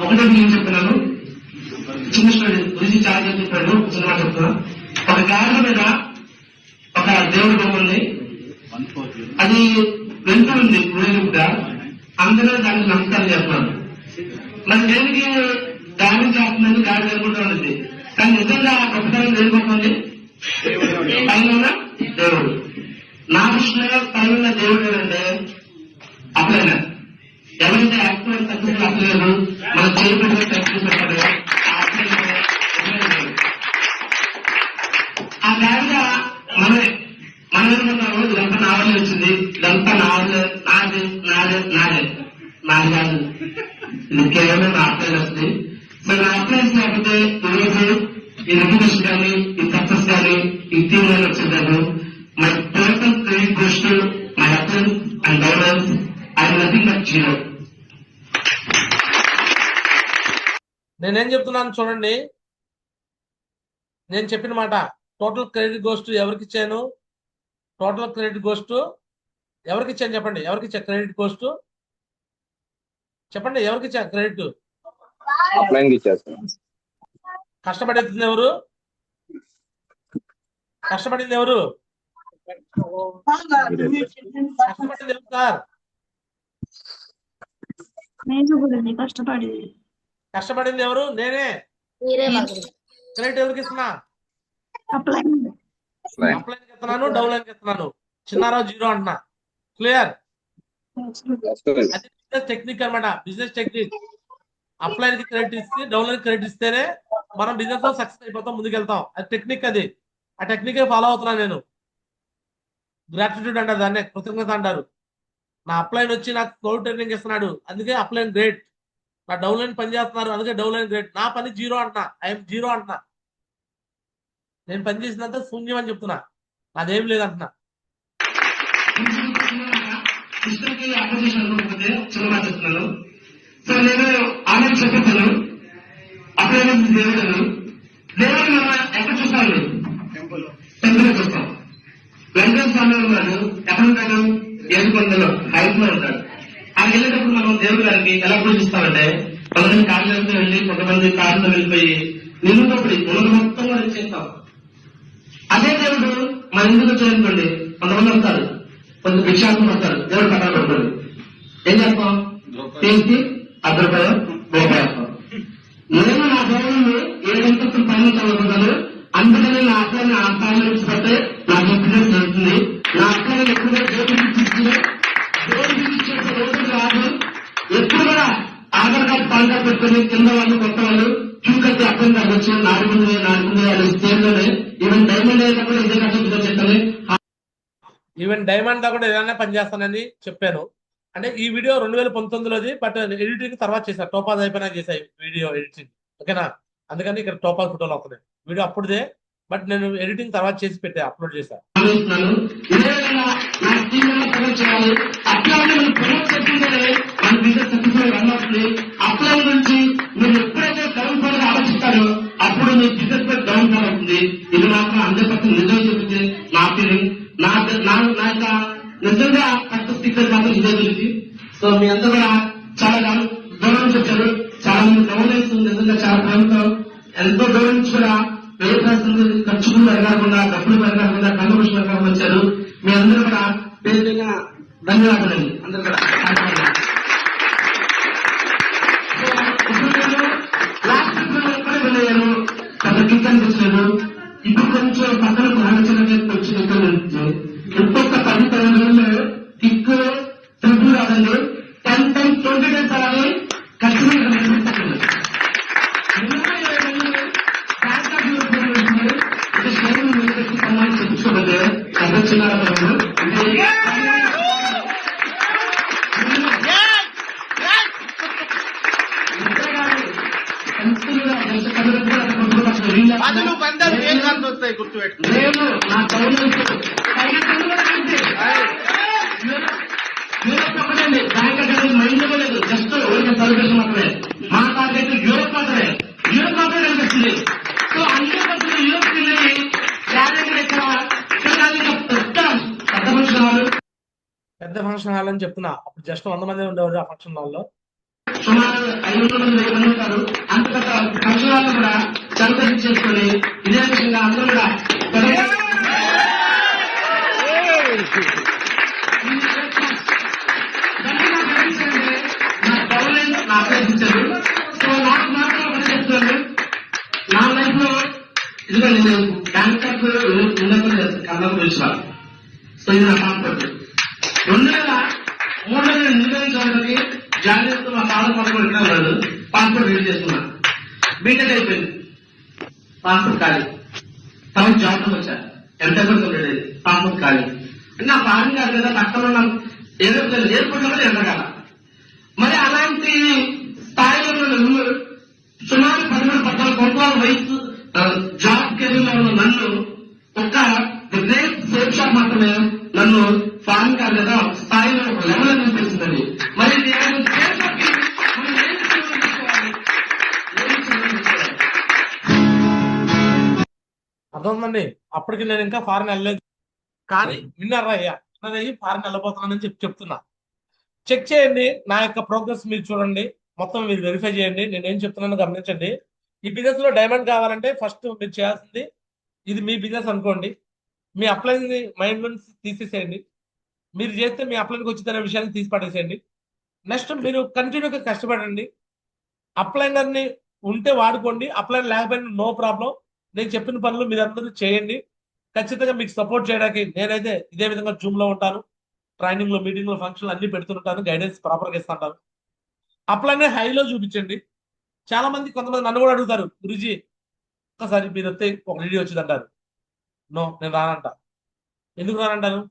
ఒకటే నేను చెప్తున్నాను, చిన్న స్టోరీ గురించి చాలా చెప్పాడు. సినిమా చెప్తున్నా. ఒక గాడి మీద ఒక దేవుడి బొమ్మ ఉంది, అది వెళ్తూ ఉంది ఊరేగుడ్డ. అందరూ దానికి నమస్కారం చేస్తున్నారు. మరి దేనికి దానం చేస్తుందని గాడి వెళ్ళుకుంటూ ఉంది. కానీ నిజంగా గొప్పతనం వెళ్ళిపోతుంది పైన దేవుడు. నా దృష్టిలో పైన దేవుడు అంటే అప్లైన ఎవరైతే యాక్టివ్ సక్సెస్ అప్లేదు మనం చేయబడిన సక్సెస్ పెట్టారు. ఆ గాడిగా మనమే మనం ఏమనుకుంటాము, ఇదంతా నా వల్ల వచ్చింది, ఇదంతా నాదే నాదే నాదే నాదే నాది కాదు, ఇది కేవలం నా అప్లైన్ వస్తుంది. మరి నా అప్లైన్స్ లేకపోతే ఈరోజు ఈ రెగ్యులేషన్ కానీ ఈ సక్సెస్ కానీ ఈ టీమ్ కానీ వచ్చిందాను. My personal credit goes to my uplines and downlines. I nothing but zero. నేనేం చెప్తున్నాను చూడండి. నేను చెప్పిన మాట, టోటల్ క్రెడిట్ గోస్ట్ ఎవరికి ఇచ్చాను? టోటల్ క్రెడిట్ గోస్ట్ ఎవరికి ఇచ్చాను చెప్పండి. ఎవరికి ఇచ్చా క్రెడిట్ గోస్ట్? చెప్పండి, ఎవరికి ఇచ్చా క్రెడిట్? కష్టపడేది ఎవరు? కష్టపడింది ఎవరు? కష్టపడింది ఎవరు సార్? కష్టపడింది ఎవరు? నేనే. క్రెడిట్ ఎవరికి ఇస్తున్నా? అప్లైన్ ఇస్తున్నాను, డౌన్లైన్ ఇస్తున్నాను. చిన్నారావు 0 అంటున్నా. క్లియర్? అది బిజినెస్ టెక్నిక్ అనమాట, బిజినెస్ టెక్నిక్. అప్లైన్ కి క్రెడిట్ ఇస్తే, డౌన్లైన్ క్రెడిట్ ఇస్తేనే మనం బిజినెస్ లో సక్సెస్ అయిపోతాం, ముందుకెళ్తాం. అది టెక్నిక్. అది ఆ టెక్నిక్ ఫాలో అవుతున్నాను నేను. గ్రాటిట్యూడ్ అంటారు దాన్నే, కృతజ్ఞత అంటారు. నా అప్లైన్ వచ్చి నాకు కోడ్ ట్రైనింగ్ ఇస్తున్నాడు, అందుకే అప్లైన్ గ్రేట్. నా డౌన్లైన్ పని చేస్తున్నారు, అందుకే డౌన్లైన్ గ్రేట్. నా పని 0 అంటున్నా, ఐఎమ్ 0 అంటున్నా. నేను పని చేసినంత శూన్యం అని చెప్తున్నా, నాదేం లేదంటున్నా. సో నేను ఆమె చెప్తాను, అప్లైన్ దేవుడు. దేవుడు మనం ఎక్కడ చూస్తాను? టెంపుల్ చూస్తాం. వెంకటేశ్వర స్వామి ఉన్నాడు, ఎక్కడ ఉంటాడు? ఏడుకొండలో హైట్ లో ఉంటాడు. ఆ వెళ్ళేటప్పుడు మనం దేవుడి గారికి ఎలా పూజిస్తామంటే, కొంతమంది కార్యాలతో వెళ్ళి, కొంతమంది కారుతో వెళ్ళిపోయి నిలుపుపడి ఉన్నది మొత్తం కూడా ఇచ్చేస్తాం. అదే దేవుడు మన ఇంటికి వచ్చారనుకోండి, కొంతమంది వస్తారు, కొంచెం భిక్షాంతం వస్తారు, దేవుడు పట్టాలు పెట్టుకోండి. ఏం చేస్తాం? తీసి ₹10 వేస్తాం. నేను నా దేవుడిని 7 అంతస్తులు పైన చదువుకుంటాను, అందుకని నా అప్లైన్ ఆ స్థాయిలో విడిచిపెడితే నాకు ఎక్స్పీరియన్స్ జరుగుతుంది. నా అప్లైన్ ఎప్పుడో దేవుడికి తీసుకుని దేవుడికి ఇచ్చే రోజులు రాదు. ఎప్పుడు కూడా ఆధార్ కార్డు పాన్ కార్డు పెట్టుకుని కింద వాళ్ళు కొత్త వాళ్ళు చూకైతే అర్థం కావచ్చు నాలుగు స్టేజ్లోనే ఈవెన్ డైమండ్ అయినా కూడా ఇదే కష్టంతో చెప్పాలి. ఈవెన్ డైమండ్ దా కూడా ఏదైనా పనిచేస్తానని చెప్పాను. అంటే ఈ వీడియో 2019లోది, బట్ ఎడిటింగ్ తర్వాత చేశాను. టోపాజ్ అయిపోయినా చేశాను వీడియో ఎడిటింగ్, ఓకేనా. అందుకని ఇక్కడ టోపాజ్ ఫోటోలు వస్తున్నాయి. వీడియో అప్పుడుదే, బట్ నేను ఎడిటింగ్ తర్వాత చేసి పెట్టా, అప్లోడ్ చేశాను. అప్లై నుంచి మీరు ఎప్పుడైతే డౌన్ ఫాల్ ఆలోచిస్తారో అప్పుడు మీ బిజినెస్ పై డౌన్ ఫాల్ అవుతుంది. ఇది మాత్రం 100% నిజం చెప్పింది నా ఫీలింగ్. నా యొక్క నిజంగా సక్సెస్ సీక్రెట్ మాత్రం ఇదే తెలిసి. సో మీ అందరూ కూడా చాలా గౌరవం చెప్పారు. చాలా మంది గౌరవిస్తుంది నిజంగా చాలా ప్రేమతో ఎంతో గౌరవించి కూడా వ్యవసాయ ఖర్చు కూడా పెరగకుండా, డబ్బులు పెరగకుండా, కంట్రిబ్యూషన్ పెరగకుండా వచ్చారు. మీ అందరూ కూడా పేరుగా ధన్యవాదాలండి. అందరూ కూడా లాస్ట్ ఎక్కడే వెళ్ళాను, పెద్ద కిక్ అనిపించలేదు. ఇప్పుడు కొంచెం పక్కన భావించడానికి వచ్చిన ఇక్కడ నుంచి ఇంకొక 10 రోజుల్లో కిక్ ట్రిపుల్ రాదండి, 10 times 20 days అలాగే ఖచ్చితంగా చెప్పించుకోలేదు. పెద్ద చిన్న నేను నా చెప్పండి బ్యాంక్ అకౌంట్ మైండ్ లేదు, జస్ట్ ఓకే సర్వీషన్ మాత్రమే. మా టార్గెట్ యూరోప్ మాత్రమే, యూరోప్ మాత్రమే కనిపిస్తుంది. సో 100% యూరోప్ వెళ్ళి పెద్ద ఫంక్షన్ హాల్ అని చెప్తున్నా. అప్పుడు జస్ట్ 100 మంది ఉండేవారు ఆ ఫంక్షన్ హాల్లో. సుమారు 500 మంది 1000 మంది ఉంటారు. అంత పెద్ద ఫంక్షన్ హాల్ కూడా సెలబ్రేట్ చేసుకుని ఇదే విధంగా అందరూ కూడా నా ఆశ్రయించారు. సో నాకు మాత్రం ఒకటి చెప్తున్నాను, నా లైఫ్ లో ఇదిగో నేను బ్యాంకాక్ ఉన్నప్పుడు కన్నా పిలిచిన. సో ఇది నా కాన్సెప్ట్. 2003లో నేను నిర్ణయించడానికి జాయిన్ చేస్తూ మా కాలం పదకొండు ఇంటారు పాస్పోర్ట్ రెడీ చేసుకున్నా. బీటెక్ అయిపోయింది, పాస్పోర్ట్ ఖాళీ. తర్వాత జాబ్ వచ్చా, ఎంటెక్ కంప్లీట్ అయింది, పాస్పోర్ట్ ఖాళీ. నా ప్లాన్ కాదు కదా, పక్కన ఉన్న ఎయిర్పోర్ట్ లో ఎండగల. మరి అలాంటి స్థాయిలో సుమారు 13-14 సంవత్సరాల వయసు జాబ్ కెరీర్ లో ఉన్న నన్ను ఒక గ్రేట్ సేఫ్ షాప్ మాత్రమే నన్ను ఫారెన్ కాదు కదా స్థాయిలో ఒక లెవెల్ అనేది తెలిసిందండి. మరి అర్థమవుతుందండి. అప్పటికి నేను ఇంకా ఫారెన్ వెళ్ళలేదు, కానీ విన్నారా అయ్యా, విన్నదయ్యి ఫారెన్ వెళ్ళబోతున్నానని చెప్తున్నా. చెక్ చేయండి నా యొక్క ప్రోగ్రెస్, మీరు చూడండి, మొత్తం మీరు వెరిఫై చేయండి. నేను ఏం చెప్తున్నానో గమనించండి. ఈ బిజినెస్ లో డైమండ్ కావాలంటే ఫస్ట్ మీరు చేయాల్సింది, ఇది మీ బిజినెస్ అనుకోండి, మీ అప్లైన్ ని మైండ్ నుంచి తీసేసేయండి. మీరు చేస్తే మీ అప్లైన్కి వచ్చిందనే విషయాన్ని తీసి పడేసేయండి. నెక్స్ట్ మీరు కంటిన్యూగా కష్టపడండి. అప్లైనర్ ని ఉంటే వాడుకోండి, అప్లైన్ లేకపోయినా నో ప్రాబ్లం. నేను చెప్పిన పనులు మీరందరూ చేయండి. ఖచ్చితంగా మీకు సపోర్ట్ చేయడానికి నేనైతే ఇదే విధంగా జూమ్ లో ఉంటాను. ట్రైనింగ్ లో, మీటింగ్ లో, ఫంక్షన్లు అన్ని పెడుతుంటాను, గైడెన్స్ ప్రాపర్ గా ఇస్తుంటాను. అప్లైన్ హైలో చూపించండి. చాలా మంది, కొంతమంది నన్ను కూడా అడుగుతారు, గురుజీ ఒక్కసారి మీరు వస్తే ఒక వీడియో వచ్చింది అంటారు. నో, నేను రానంట. ఎందుకు రానంటాను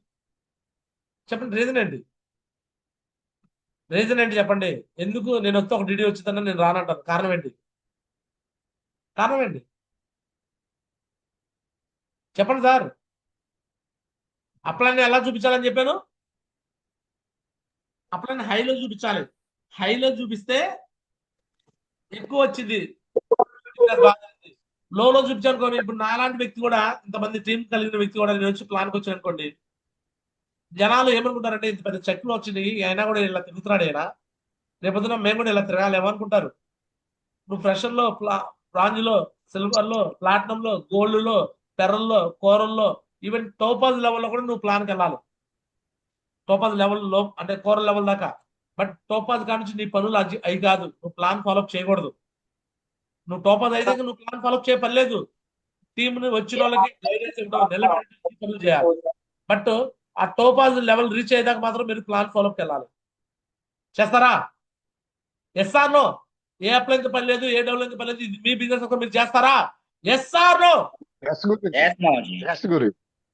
చెప్పండి, రీజన్ ఏంటి? రీజన్ ఏంటి చెప్పండి? ఎందుకు నేను వస్తే ఒక వీడియో వచ్చిందన్నా నేను రానంటాను? కారణం ఏంటి? కారణం ఏంటి చెప్పండి సార్. అప్లైన్ ఎలా చూపించాలని చెప్పాను? అప్లైన్ హైలో చూపించాలి. హైలో చూపిస్తే ఎక్కువ వచ్చింది, లోలో చూపించానుకోండి. ఇప్పుడు నాలాంటి వ్యక్తి కూడా, ఇంతమంది టీం కలిగిన వ్యక్తి కూడా నేను వచ్చి ప్లాన్కి వచ్చాను అనుకోండి, జనాలు ఏమనుకుంటారంటే ఇంత పెద్ద చెట్లు వచ్చినాయి అయినా కూడా ఇలా తిరుగుతున్నాడు అయినా, రేపొద్దున మేము కూడా ఇలా తిరగాలి అనుకుంటారు. నువ్వు ఫ్రెషర్లో, బ్రాంజ్లో, సిల్వర్లో, ప్లాటినంలో, గోల్డ్లో, పెరల్లో, కోరల్లో, ఈవెన్ టోపాజ్ లెవెల్లో కూడా నువ్వు ప్లాన్కి వెళ్ళాలి. టోపాజ్ లెవెల్లో అంటే కోరల్ లెవెల్ దాకా. బట్ టోపాజ్ కాడ నుంచి నీ పనులు అవి కాదు, నువ్వు ప్లాన్ ఫాలోఅప్ చేయకూడదు. నువ్వు టోపాజ్ అయితే నువ్వు ప్లాన్ ఫాలోఅప్ చేయ పర్లేదు. టీంని వచ్చిన వాళ్ళకి గైడెన్స్ ఇవ్వడం, నిలబెట్టి పనులు చేయాలి. బట్ ఆ టోపాజ్ లెవెల్ రీచ్ అయ్యేదాకా మాత్రం మీరు ప్లాన్ ఫాలోఅప్ వెళ్ళాలి. చేస్తారా? Yes or no? ఏ అప్లైన్తో పని లేదు, ఏ డౌన్లైన్తో పని లేదు. ఇది మీ బిజినెస్ ఒక మీరు చేస్తారా? Yes or no?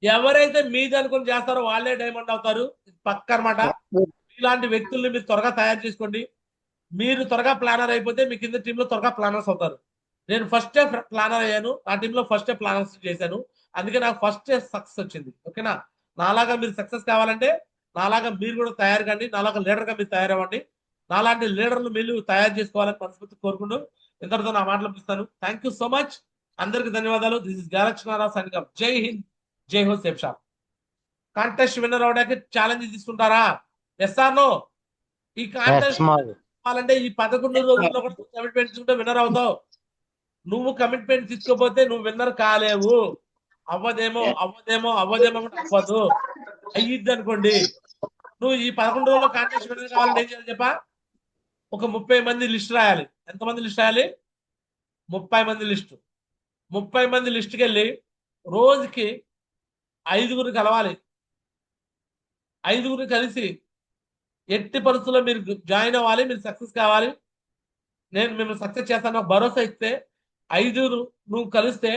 ఎవరైతే మీది అనుకుని చేస్తారో వాళ్ళే డైమండ్ అవుతారు. పక్క అనమాట. ఇలాంటి వ్యక్తుల్ని మీరు త్వరగా తయారు చేసుకోండి. మీరు త్వరగా ప్లానర్ అయిపోతే మీ కింద టీంలో త్వరగా ప్లానర్స్ అవుతారు. నేను ఫస్ట్ ప్లానర్ అయ్యాను, నా టీంలో ఫస్ట్ ప్లానర్స్ చేశాను, అందుకే నాకు ఫస్ట్ సక్సెస్ వచ్చింది. ఓకేనా? నాలాగా మీరు సక్సెస్ కావాలంటే నాలాగా మీరు కూడా తయారు కండి, నాలాగా లీడర్గా మీరు తయారవ్వండి. నాలాంటి లీడర్లు మీరు తయారు చేసుకోవాలని మనస్ఫూర్తి కోరుకుంటూ ఇంతటితో నా మాటలు ముగిస్తాను. Thank you so much. అందరికి ధన్యవాదాలు. దిస్ ఇస్ గ్యాలక్ష్నారావు సైనింగ్ ఆఫ్. జై హింద్, జై హో సేఫ్ షాప్. కాంటెస్ట్ విన్నర్ అవడానికి ఛాలెంజ్ తీసుకుంటారా? Yes or no? ఈ కాంటెస్ట్ కావాలంటే ఈ 11 రోజుల్లో కూడా కమిట్మెంట్ తీసుకుంటే విన్నర్ అవుతావు. నువ్వు కమిట్మెంట్ తీసుకోకపోతే నువ్వు విన్నర్ కాలేవు. అవ్వదేమో అవ్వదు. అయ్యిద్ది అనుకోండి. నువ్వు ఈ 11 రోజుల్లో కాంటెస్ట్ విన్నర్ కావాలంటే ఏం చేయాలి చెప్పా? ఒక 30 మంది లిస్ట్ రాయాలి. ఎంతమంది లిస్ట్ రాయాలి? 30 మంది లిస్టు. 30 మంది లిస్టుకి వెళ్ళి రోజుకి 5గురు కలవాలి. 5గురు కలిసి ఎట్టి పరిస్థితుల్లో మీరు జాయిన్ అవ్వాలి, మీరు సక్సెస్ కావాలి. నేను మిమ్మల్ని సక్సెస్ చేస్తాను భరోసా ఇస్తే 5గురు నువ్వు కలిస్తే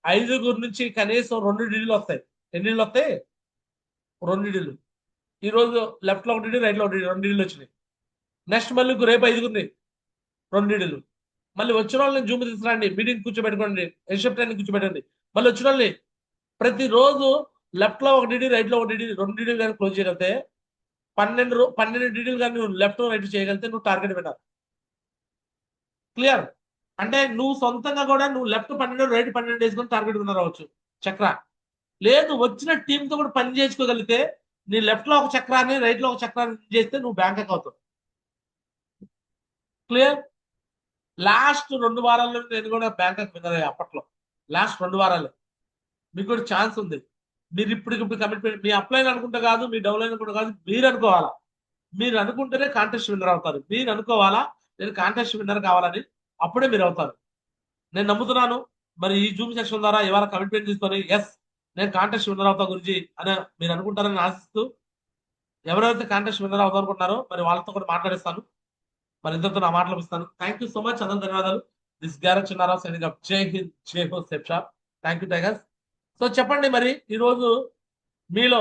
5గురు నుంచి కనీసం 2 డీలు వస్తాయి. ఎన్ని డీలు వస్తాయి? 2 డీలు. ఈరోజు లెఫ్ట్ లో 1 డీలు, రైట్ లో 1 డీలు, 2 డీలు వచ్చినాయి. నెక్స్ట్ మళ్ళీ రేపు 5గురిని 2 డీలు. మళ్ళీ వచ్చిన వాళ్ళని జూమ్ తీసుకురండి, మీటింగ్ కూర్చోబెట్టుకోండి, ఎన్షిప్ ట్రైనింగ్ కూర్చోబెట్టండి. మళ్ళీ వచ్చిన వాళ్ళని ప్రతిరోజు లెఫ్ట్ లో 1 డీడీ, రైట్ లో 1 డీడీ, 2 డీడీలు కానీ క్లోజ్ చేయగలిగితే 12 డీడీలు కానీ నువ్వు లెఫ్ట్ రైట్ చేయగలిగితే నువ్వు టార్గెట్ విన్నర్. క్లియర్? అంటే నువ్వు సొంతంగా కూడా నువ్వు లెఫ్ట్ 12 రైట్ 12 వేసుకొని టార్గెట్ విన్నర్ అవ్వచ్చు. చక్ర లేదు, వచ్చిన టీంతో కూడా పని చేసుకోగలిగితే నీ లెఫ్ట్ లో ఒక చక్రాన్ని, రైట్ లో ఒక చక్రాన్ని చేస్తే నువ్వు బ్యాంక్ అవుతావు. క్లియర్? లాస్ట్ 2 వారాల్లో నేను కూడా బ్యాంకాక్ విన్నర్ అయ్యా. అప్పట్లో లాస్ట్ 2 వారాలు మీకు కూడా ఛాన్స్ ఉంది. మీరు ఇప్పుడు కమిట్మెంట్ మీ అప్లైన్ అనుకుంటే కాదు, మీ డౌన్లైన్ అనుకుంటే కాదు, మీరు అనుకోవాలా. మీరు అనుకుంటేనే కాంటెస్ట్ విన్నర్ అవుతారు. మీరు అనుకోవాలా నేను కాంటెస్ట్ విన్నర్ కావాలని, అప్పుడే మీరు అవుతారు. నేను నమ్ముతున్నాను. మరి ఈ జూమ్ సెక్షన్ ద్వారా ఇవాళ కమిట్మెంట్ తీసుకొని ఎస్ నేను కాంటెస్ట్ విన్నర్ అవుతా గురించి అని మీరు అనుకుంటారని ఆశిస్తూ, ఎవరైతే కాంటెస్ట్ విన్నర్ అవుతారు అనుకుంటున్నారో మరి వాళ్ళతో కూడా మాట్లాడిస్తాను. మరి ఇద్దరితో నా మాటలు ఇస్తాను. Thank you so much. అందరూ ధన్యవాదాలు. దిస్ గ్యారక్షనారావు సైనింగ్ ఆఫ్. జై హింద్, జై హో safe shop. Thank you tigers. So చెప్పండి మరి ఈరోజు మీలో